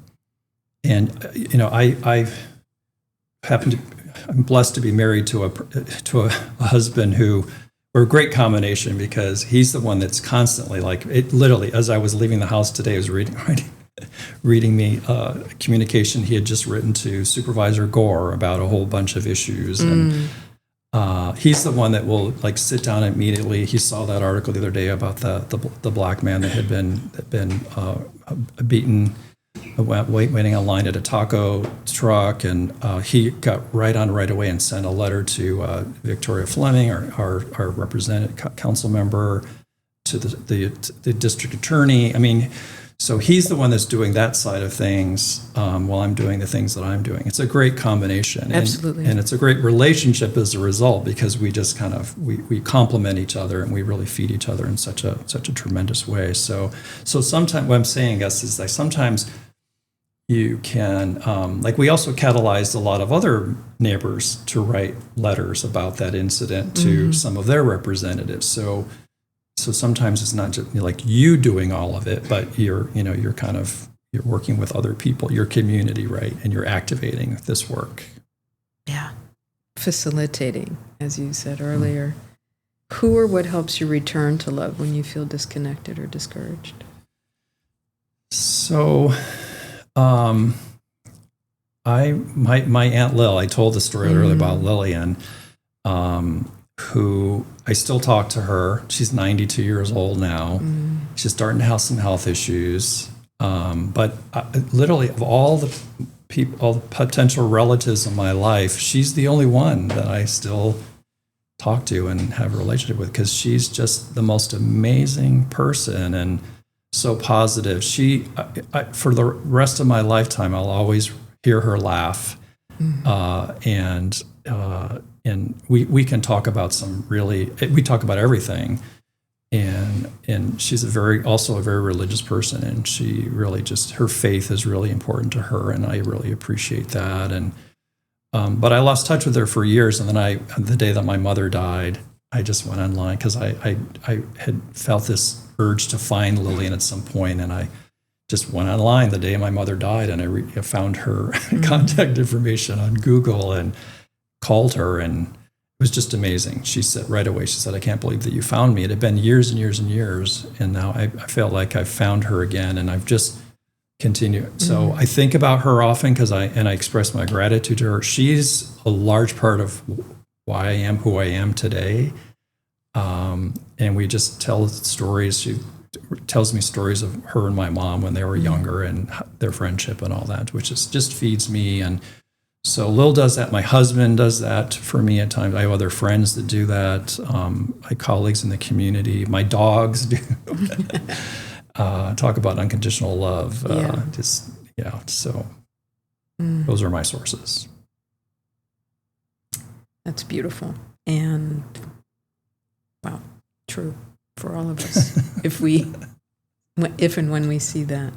blessed to be married to a husband who, we're a great combination because he's the one that's constantly literally, as I was leaving the house today, I was reading me communication he had just written to Supervisor Gore about a whole bunch of issues. And he's the one that will sit down immediately. He saw that article the other day about the black man that had been beaten, waiting on line at a taco truck, and he got right away and sent a letter to Victoria Fleming, our representative council member, to the district attorney. I mean, so he's the one that's doing that side of things while I'm doing the things that I'm doing. It's a great combination. Absolutely. And it's a great relationship as a result because we just kind of, we complement each other and we really feed each other in such a tremendous way. So sometimes what I'm saying, Gus, is sometimes you can, we also catalyzed a lot of other neighbors to write letters about that incident to some of their representatives. So sometimes it's not just you doing all of it, but you're working with other people, your community, right? And you're activating this work. Yeah. Facilitating, as you said earlier. Who or what helps you return to love when you feel disconnected or discouraged? So, my Aunt Lil, I told the story earlier about Lillian, who I still talk to her. She's 92 years old now. She's starting to have some health issues. But literally, of all the people, all the potential relatives in my life, she's the only one that I still talk to and have a relationship with, because she's just the most amazing person and so positive. For the rest of my lifetime, I'll always hear her laugh, and we can talk about we talk about everything. And she's also a very religious person, and she really her faith is really important to her, and I really appreciate that. And but I lost touch with her for years, and then the day that my mother died, I just went online because I had felt this urge to find Lillian at some point, and I just went online the day my mother died, and I found her contact information on Google and called her, and it was just amazing. She said right away, I can't believe that you found me. It had been years and years and years, and now I felt like I found her again, and I've just continued. So I think about her often because I express my gratitude to her. She's a large part of why I am who I am today, and we just tell stories. She tells me stories of her and my mom when they were younger and their friendship and all that, which just feeds me. And so Lil does that. My husband does that for me at times. I have other friends that do that. My colleagues in the community, my dogs do. Talk about unconditional love. So those are my sources. That's beautiful. And wow, true for all of us. if and when we see that.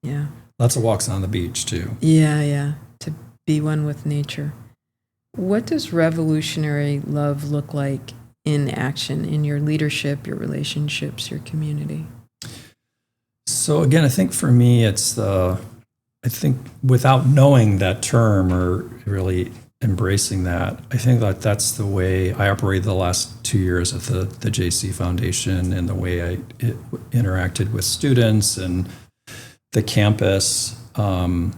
Yeah. Lots of walks on the beach too. Yeah. To be one with nature. What does revolutionary love look like in action, in your leadership, your relationships, your community? So again, I think for me, I think without knowing that term or really embracing that, I think that that's the way I operated the last 2 years at the JC Foundation, and the way I interacted with students and the campus. And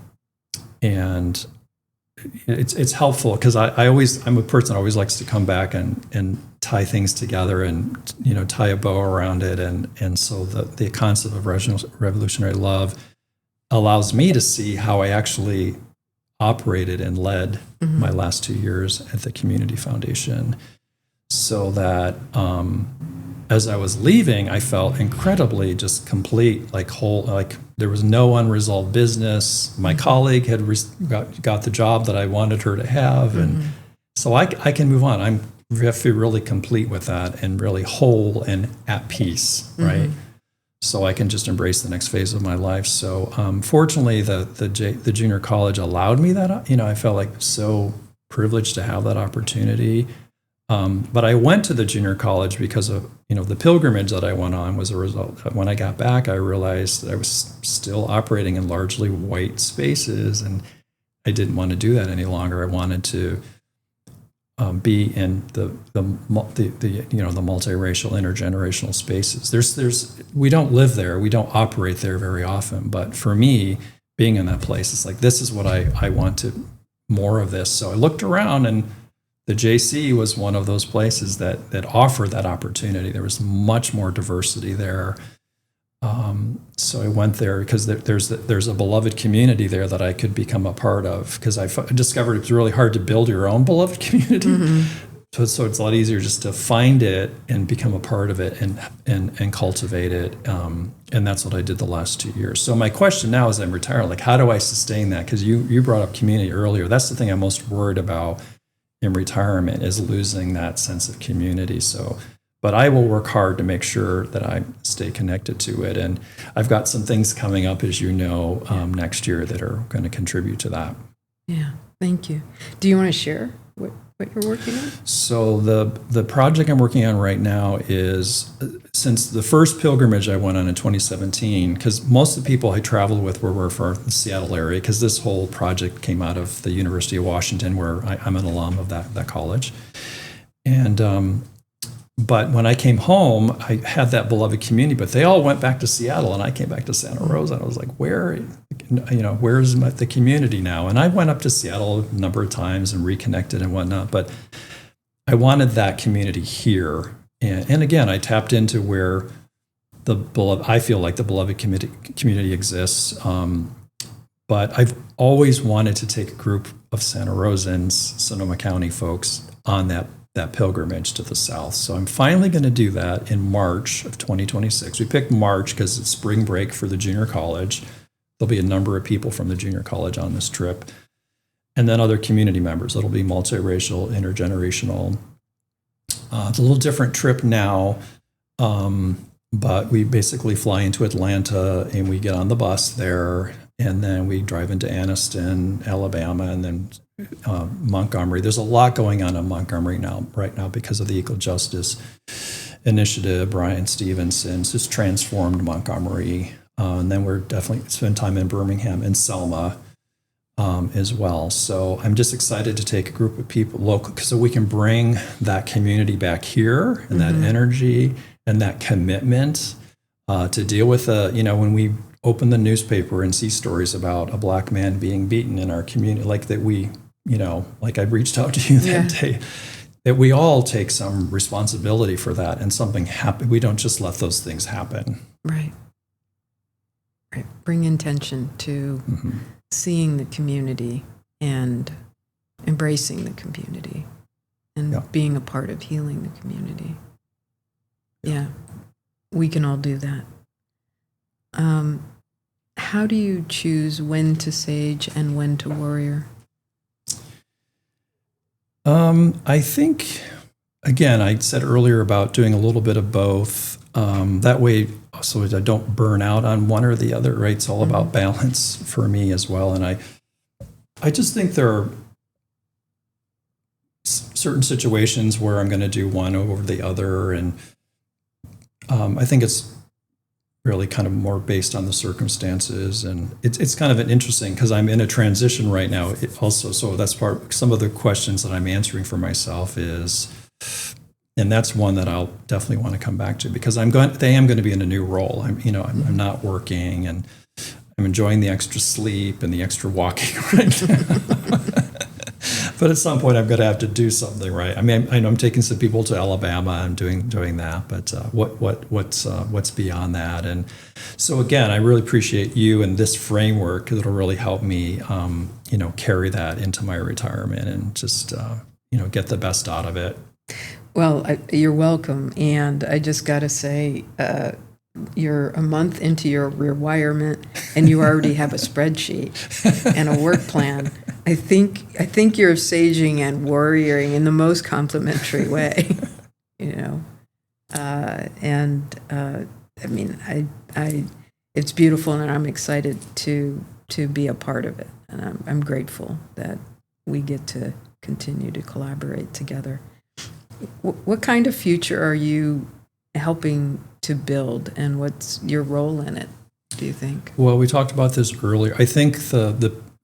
it's helpful because I'm a person that always likes to come back and tie things together and tie a bow around it, and so the concept of revolutionary love allows me to see how I actually operated and led my last 2 years at the Community Foundation, so that as I was leaving, I felt incredibly just complete, like whole, like there was no unresolved business. My colleague had got the job that I wanted her to have, and so I can move on. I feel really complete with that and really whole and at peace, right? So I can just embrace the next phase of my life. So fortunately, the junior college allowed me that. I felt like so privileged to have that opportunity. But I went to the junior college because of the pilgrimage that I went on was a result. When I got back, I realized that I was still operating in largely white spaces, and I didn't want to do that any longer. I wanted to be in the multiracial, intergenerational spaces. We don't live there, we don't operate there very often. But for me, being in that place, it's like, this is what I want to more of this. So I looked around, and the JC was one of those places that offered that opportunity. There was much more diversity there. So I went there because there's a beloved community there that I could become a part of, because I discovered it's really hard to build your own beloved community. So it's a lot easier just to find it and become a part of it and cultivate it. And that's what I did the last 2 years. So my question now as I'm retired, like, how do I sustain that? Because you brought up community earlier. That's the thing I'm most worried about in retirement, is losing that sense of community. But I will work hard to make sure that I stay connected to it. And I've got some things coming up, as you know, next year that are going to contribute to that. Yeah, thank you. Do you want to share what you're working on? So the project I'm working on right now is, since the first pilgrimage I went on in 2017, because most of the people I traveled with were from the Seattle area, because this whole project came out of the University of Washington, where I'm an alum of that college. And but when I came home, I had that beloved community, but they all went back to Seattle, and I came back to Santa Rosa, and I was like, where's the community now? And I went up to Seattle a number of times and reconnected and whatnot, but I wanted that community here and again, I tapped into where I feel like the beloved community exists. But I've always wanted to take a group of Santa Rosans, Sonoma County folks on that pilgrimage to the South. So I'm finally going to do that in March of 2026. We picked March because it's spring break for the junior college. There'll be a number of people from the junior college on this trip. And then other community members. It'll be multiracial, intergenerational. It's a little different trip now, but we basically fly into Atlanta and we get on the bus there. And then we drive into Anniston, Alabama, and then Montgomery. There's a lot going on in Montgomery right now because of the Equal Justice Initiative. Brian Stevenson's just transformed Montgomery. And then we're definitely spend time in Birmingham and Selma as well. So I'm just excited to take a group of people local so we can bring that community back here and that energy and that commitment to deal with when we open the newspaper and see stories about a Black man being beaten in our community, like that like I reached out to you that day, that we all take some responsibility for that and something happen. We don't just let those things happen. Right. Bring intention to seeing the community and embracing the community and being a part of healing the community. Yeah. We can all do that. How do you choose when to sage and when to warrior? I think, again, I said earlier about doing a little bit of both. That way, so I don't burn out on one or the other, right? It's all about balance for me as well. And I just think there are certain situations where I'm going to do one over the other. And I think it's really kind of more based on the circumstances. And it's kind of an interesting, because I'm in a transition right now also. So that's some of the questions that I'm answering for myself is, and that's one that I'll definitely want to come back to, because I am going to be in a new role. I'm not working, and I'm enjoying the extra sleep and the extra walking right now. But at some point, I'm going to have to do something, right? I mean, I know I'm taking some people to Alabama. I'm doing that, but what's beyond that? And so again, I really appreciate you and this framework. It'll really help me, carry that into my retirement and just, get the best out of it. Well, you're welcome. And I just got to say, you're a month into your rewirement and you already have a spreadsheet and a work plan. I think you're saging and warrioring in the most complimentary way, it's beautiful, and I'm excited to be a part of it. And I'm grateful that we get to continue to collaborate together. What kind of future are you helping to build, and what's your role in it, do you think? Well, we talked about this earlier. I think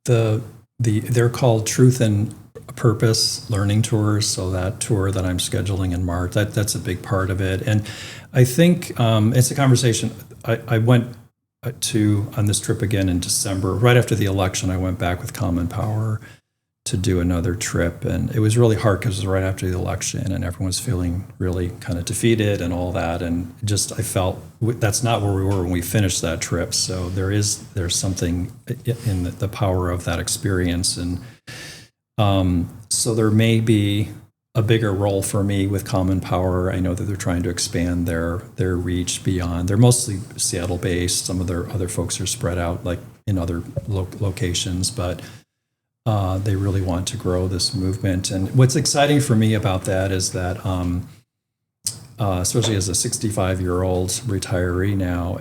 they're called Truth and Purpose learning tours. So that tour that I'm scheduling in March, that's a big part of it. And I think it's a conversation I went to on this trip again in December. Right after the election, I went back with Common Power to do another trip. And it was really hard because it was right after the election and everyone was feeling really kind of defeated and all that. And just, I felt that's not where we were when we finished that trip. So there's something in the power of that experience. And so there may be a bigger role for me with Common Power. I know that they're trying to expand their reach beyond. They're mostly Seattle based. Some of their other folks are spread out like in other locations, but they really want to grow this movement. And what's exciting for me about that is that, especially as a 65-year-old retiree now,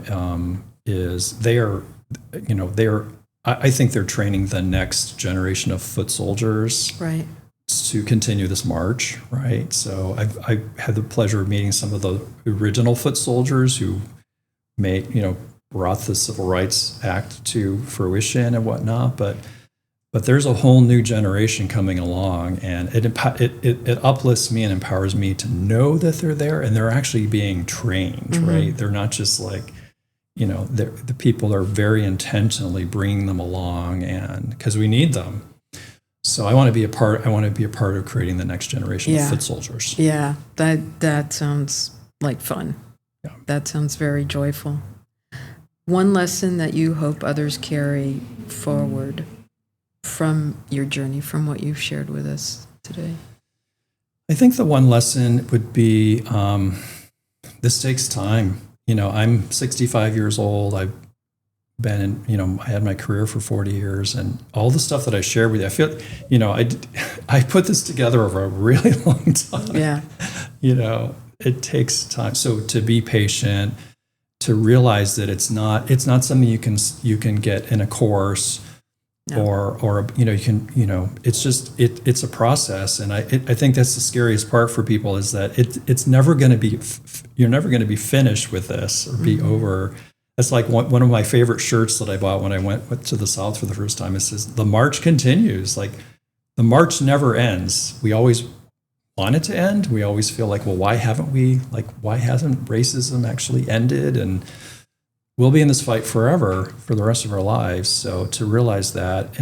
I think they're training the next generation of foot soldiers, right, to continue this march, right? So I had the pleasure of meeting some of the original foot soldiers who brought the Civil Rights Act to fruition and whatnot, but there's a whole new generation coming along, and it uplifts me and empowers me to know that they're there and they're actually being trained, right? They're not just like, the people are very intentionally bringing them along, and because we need them. So I want to be a part. I want to be a part of creating the next generation of foot soldiers. Yeah, that sounds like fun. Yeah. That sounds very joyful. One lesson that you hope others carry forward from your journey, from what you've shared with us today. I think the one lesson would be this takes time. I'm 65 years old. I've been in, I had my career for 40 years, and all the stuff that I shared with you, I feel, I put this together over a really long time. Yeah. It takes time. So to be patient, to realize that it's not something you can get in a course. No. Or it's just it's a process, and I think that's the scariest part for people is that it's never going to be you're never going to be finished with this or be over. That's like one of my favorite shirts that I bought when I went to the South for the first time. It says the march continues. Like the march never ends. We always want it to end. We always feel like, well, why hasn't racism actually ended? And we'll be in this fight forever for the rest of our lives. So to realize that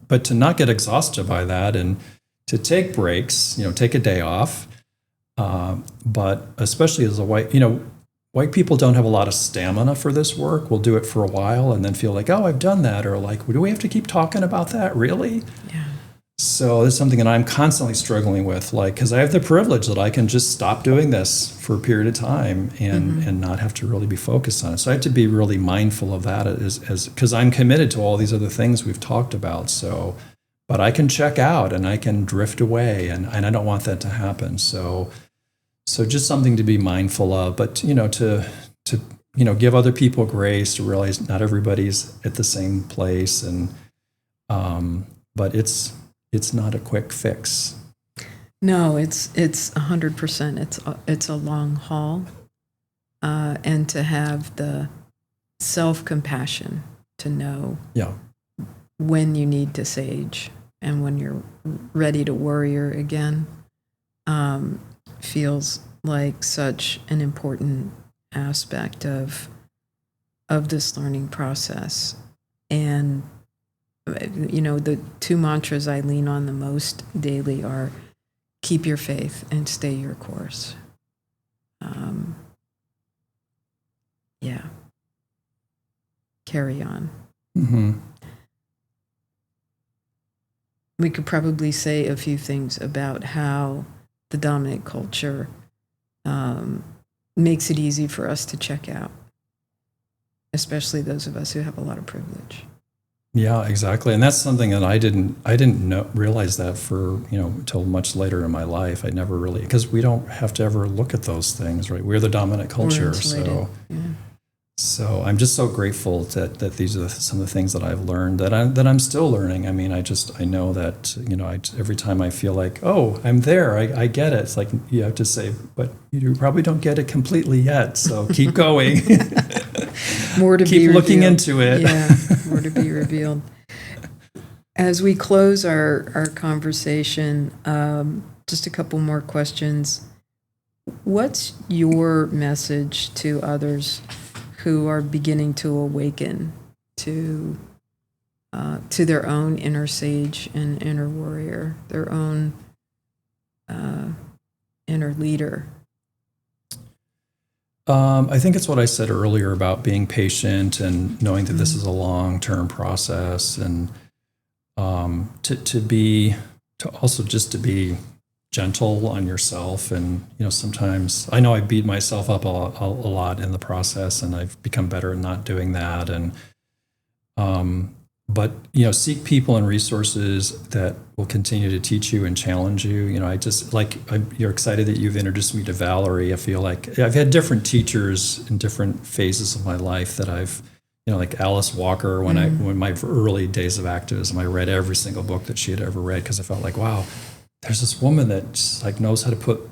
but to not get exhausted by that and to take breaks, take a day off. But especially as a white people don't have a lot of stamina for this work. We'll do it for a while and then feel like, oh, I've done that. Or like, do we have to keep talking about that? Really? Yeah. So it's something that I'm constantly struggling with, because I have the privilege that I can just stop doing this for a period of time and not have to really be focused on it. So I have to be really mindful of that because I'm committed to all these other things we've talked about. So, but I can check out and I can drift away, and I don't want that to happen. So just something to be mindful of, but to give other people grace, to realize not everybody's at the same place, and but it's not a quick fix. No, it's 100%. It's a long haul, and to have the self-compassion to know when you need to sage and when you're ready to warrior again, feels like such an important aspect of this learning process. And the two mantras I lean on the most daily are keep your faith and stay your course. Carry on. Mm-hmm. We could probably say a few things about how the dominant culture makes it easy for us to check out, especially those of us who have a lot of privilege. Yeah, exactly. And that's something that I didn't realize that for, until much later in my life. I never really, because we don't have to ever look at those things, right? We're the dominant culture. So I'm just so grateful that these are some of the things that I've learned that I'm still learning. I mean, I know that, every time I feel like, oh, I'm there, I get it. It's like you have to say, but you probably don't get it completely yet. So keep going. More to keep be looking revealed. into it. Yeah, more to be revealed. As we close our conversation, just a couple more questions. What's your message to others who are beginning to awaken to their own inner sage and inner warrior, their own inner leader? I think it's what I said earlier about being patient and knowing that this is a long-term process, and to be gentle on yourself. And sometimes I know I beat myself up a lot in the process, and I've become better at not doing that. And but seek people and resources that will continue to teach you and challenge you. You're excited that you've introduced me to Valerie. I feel like I've had different teachers in different phases of my life that I've, like Alice Walker. When my early days of activism, I read every single book that she had ever read, because I felt like, wow, there's this woman that just knows how to put,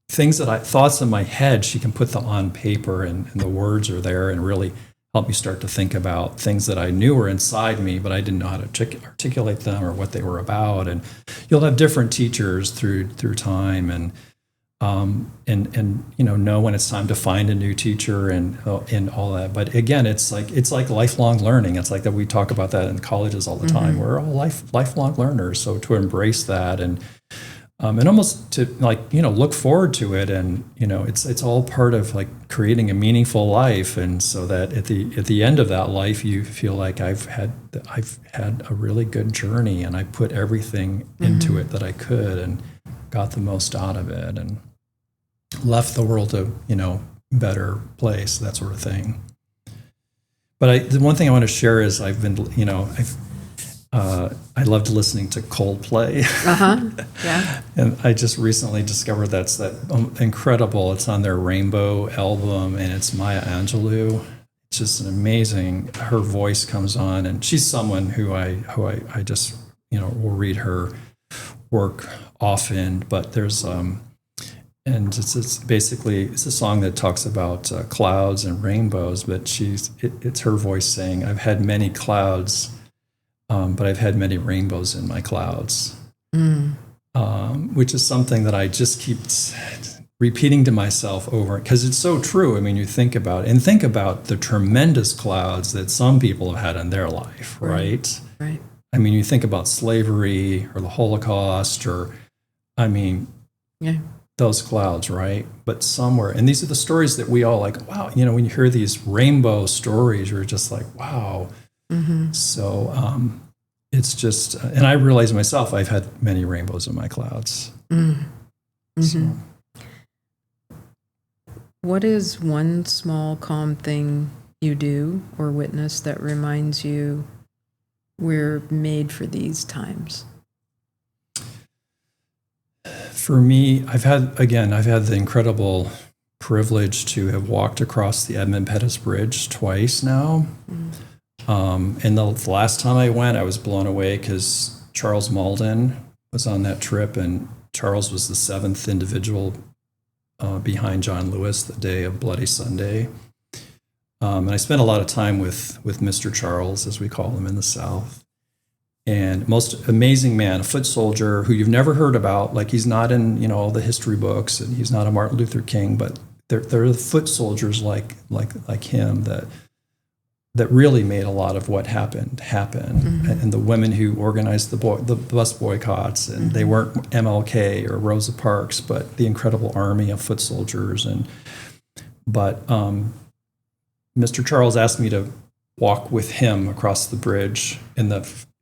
things thoughts in my head. She can put them on paper, and the words are there, and really help me start to think about things that I knew were inside me, but I didn't know how to articulate them or what they were about. And you'll have different teachers through time, and and know when it's time to find a new teacher and all that. But again, it's like lifelong learning. It's like that we talk about that in colleges all the time. We're all lifelong learners. So to embrace that and almost to look forward to it, and it's all part of like creating a meaningful life, and so that at the end of that life you feel like I've had a really good journey, and I put everything into it that I could and got the most out of it, and left the world a better place, that sort of thing. But the one thing I want to share is I've been I loved listening to Coldplay. Yeah. And I just recently discovered that's incredible. It's on their Rainbow album, and it's Maya Angelou. It's just an amazing. Her voice comes on, and she's someone who I just will read her work often. But there's and it's basically a song that talks about clouds and rainbows. But it's her voice saying, "I've had many clouds." But I've had many rainbows in my clouds, which is something that I just keep repeating to myself over, because it's so true. I mean, you think about the tremendous clouds that some people have had in their life, right? Right. I mean, you think about slavery or the Holocaust, or, those clouds, right? But somewhere, and these are the stories that we all like, wow, when you hear these rainbow stories, you're just like, wow. So it's just, and I realize myself, I've had many rainbows in my clouds. So. What is one small, calm thing you do or witness that reminds you we're made for these times? For me, I've had the incredible privilege to have walked across the Edmund Pettus Bridge twice now. And the last time I went, I was blown away because Charles Malden was on that trip, and Charles was the 7th individual behind John Lewis the day of Bloody Sunday. And I spent a lot of time with Mr. Charles, as we call him in the South. And most amazing man, a foot soldier who you've never heard about. Like, he's not in all the history books, and he's not a Martin Luther King, but there are foot soldiers like him that really made a lot of what happened happen. And the women who organized the bus boycotts, and they weren't MLK or Rosa Parks, but the incredible army of foot soldiers. But Mr. Charles asked me to walk with him across the bridge, and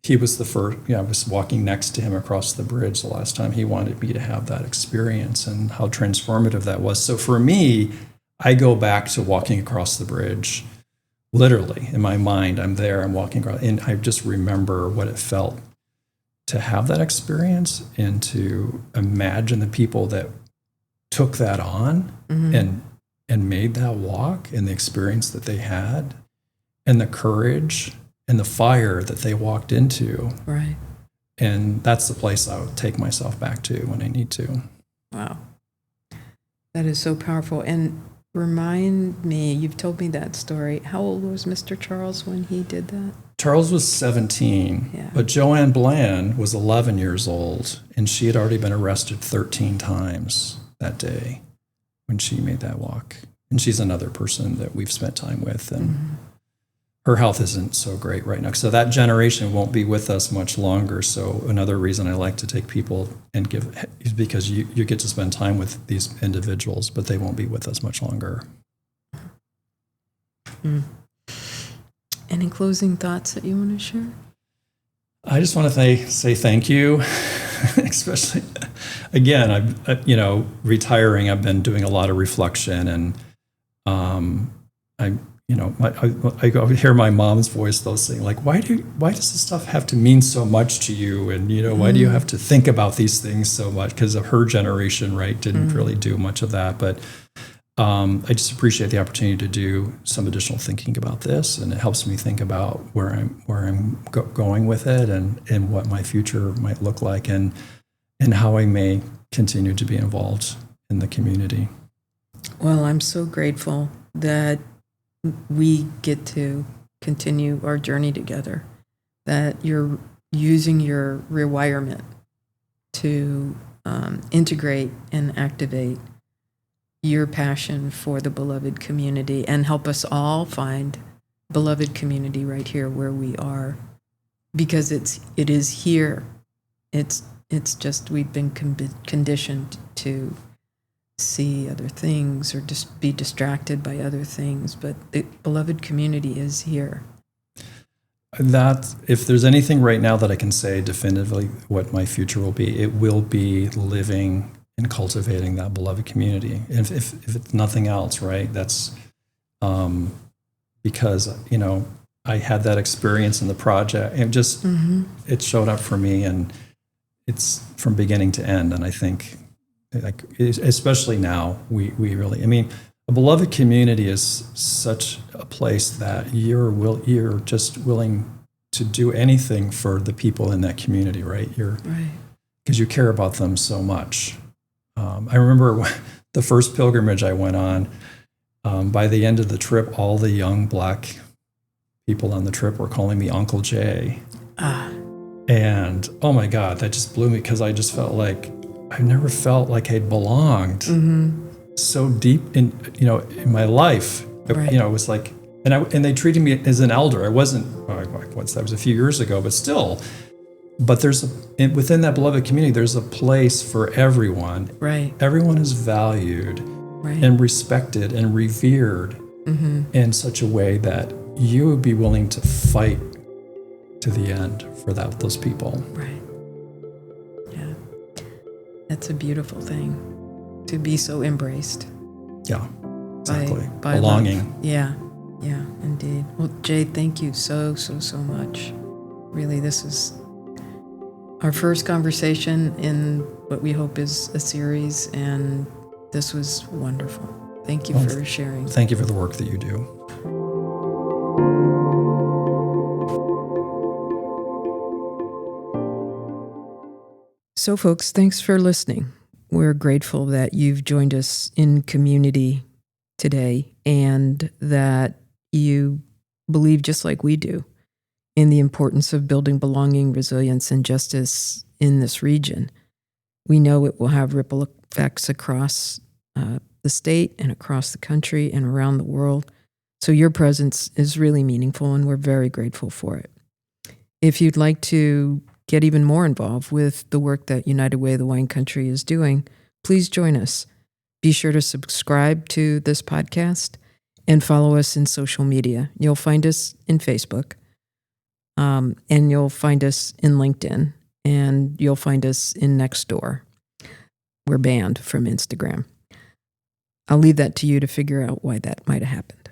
he was the first. I was walking next to him across the bridge the last time. He wanted me to have that experience, and how transformative that was. So for me, I go back to walking across the bridge. Literally, in my mind, I'm there, I'm walking across, and I just remember what it felt to have that experience, and to imagine the people that took that on and made that walk, and the experience that they had, and the courage and the fire that they walked into. Right. And that's the place I would take myself back to when I need to. Wow. That is so powerful. And remind me, you've told me that story. How old was Mr. Charles when he did that? Charles was 17, but Joanne Bland was 11 years old, and she had already been arrested 13 times that day when she made that walk. And she's another person that we've spent time with, and her health isn't so great right now. So that generation won't be with us much longer. So another reason I like to take people and give is because you get to spend time with these individuals, but they won't be with us much longer. Any closing thoughts that you want to share? I just want to say thank you, especially, again, retiring, I've been doing a lot of reflection, and I hear my mom's voice though saying, like, why does this stuff have to mean so much to you? And, why do you have to think about these things so much? Because of her generation, right, didn't really do much of that. But I just appreciate the opportunity to do some additional thinking about this, and it helps me think about where I'm going with it, and what my future might look like, and how I may continue to be involved in the community. Well, I'm so grateful that we get to continue our journey together, that you're using your rewirement to integrate and activate your passion for the beloved community and help us all find beloved community right here where we are, because it is here. It's just we've been conditioned to see other things or just be distracted by other things, but the beloved community is here. That, if there's anything right now that I can say definitively what my future will be, it will be living and cultivating that beloved community. If it's nothing else, right? That's because, I had that experience in the project and just it showed up for me, and it's from beginning to end. And I think, like, especially now, we really, a beloved community is such a place that you're just willing to do anything for the people in that community, right? Because you care about them so much. I remember the first pilgrimage I went on. By the end of the trip, all the young Black people on the trip were calling me Uncle Jay. And oh my God, that just blew me, because I just felt like I never felt like I belonged so deep in my life. Right. It was like, and they treated me as an elder. I wasn't. That was a few years ago, but still. But within that beloved community, there's a place for everyone. Right. Everyone is valued and respected and revered in such a way that you would be willing to fight to the end for those people. Right. Yeah. That's a beautiful thing, to be so embraced. Yeah, exactly. By belonging. Love. Yeah, indeed. Well, Jay, thank you so much. Really, this is our first conversation in what we hope is a series, and this was wonderful. Thank you for sharing. Thank you for the work that you do. So, folks, thanks for listening. We're grateful that you've joined us in community today, and that you believe, just like we do, in the importance of building belonging, resilience, and justice in this region. We know it will have ripple effects across the state and across the country and around the world. So your presence is really meaningful, and we're very grateful for it. If you'd like to get even more involved with the work that United Way of the Wine Country is doing, please join us. Be sure to subscribe to this podcast and follow us in social media. You'll find us in Facebook, and you'll find us in LinkedIn, and you'll find us in Nextdoor. We're banned from Instagram. I'll leave that to you to figure out why that might have happened.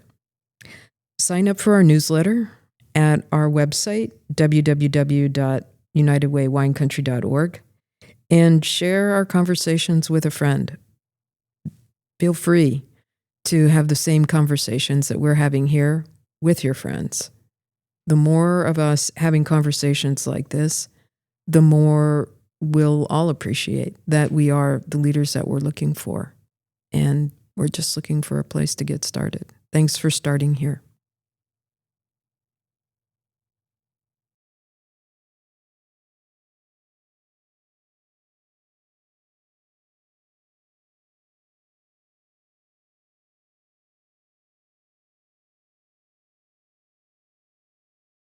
Sign up for our newsletter at our website, www.unitedwaywinecountry.org, and share our conversations with a friend. Feel free to have the same conversations that we're having here with your friends. The more of us having conversations like this, the more we'll all appreciate that we are the leaders that we're looking for. And we're just looking for a place to get started. Thanks for starting here.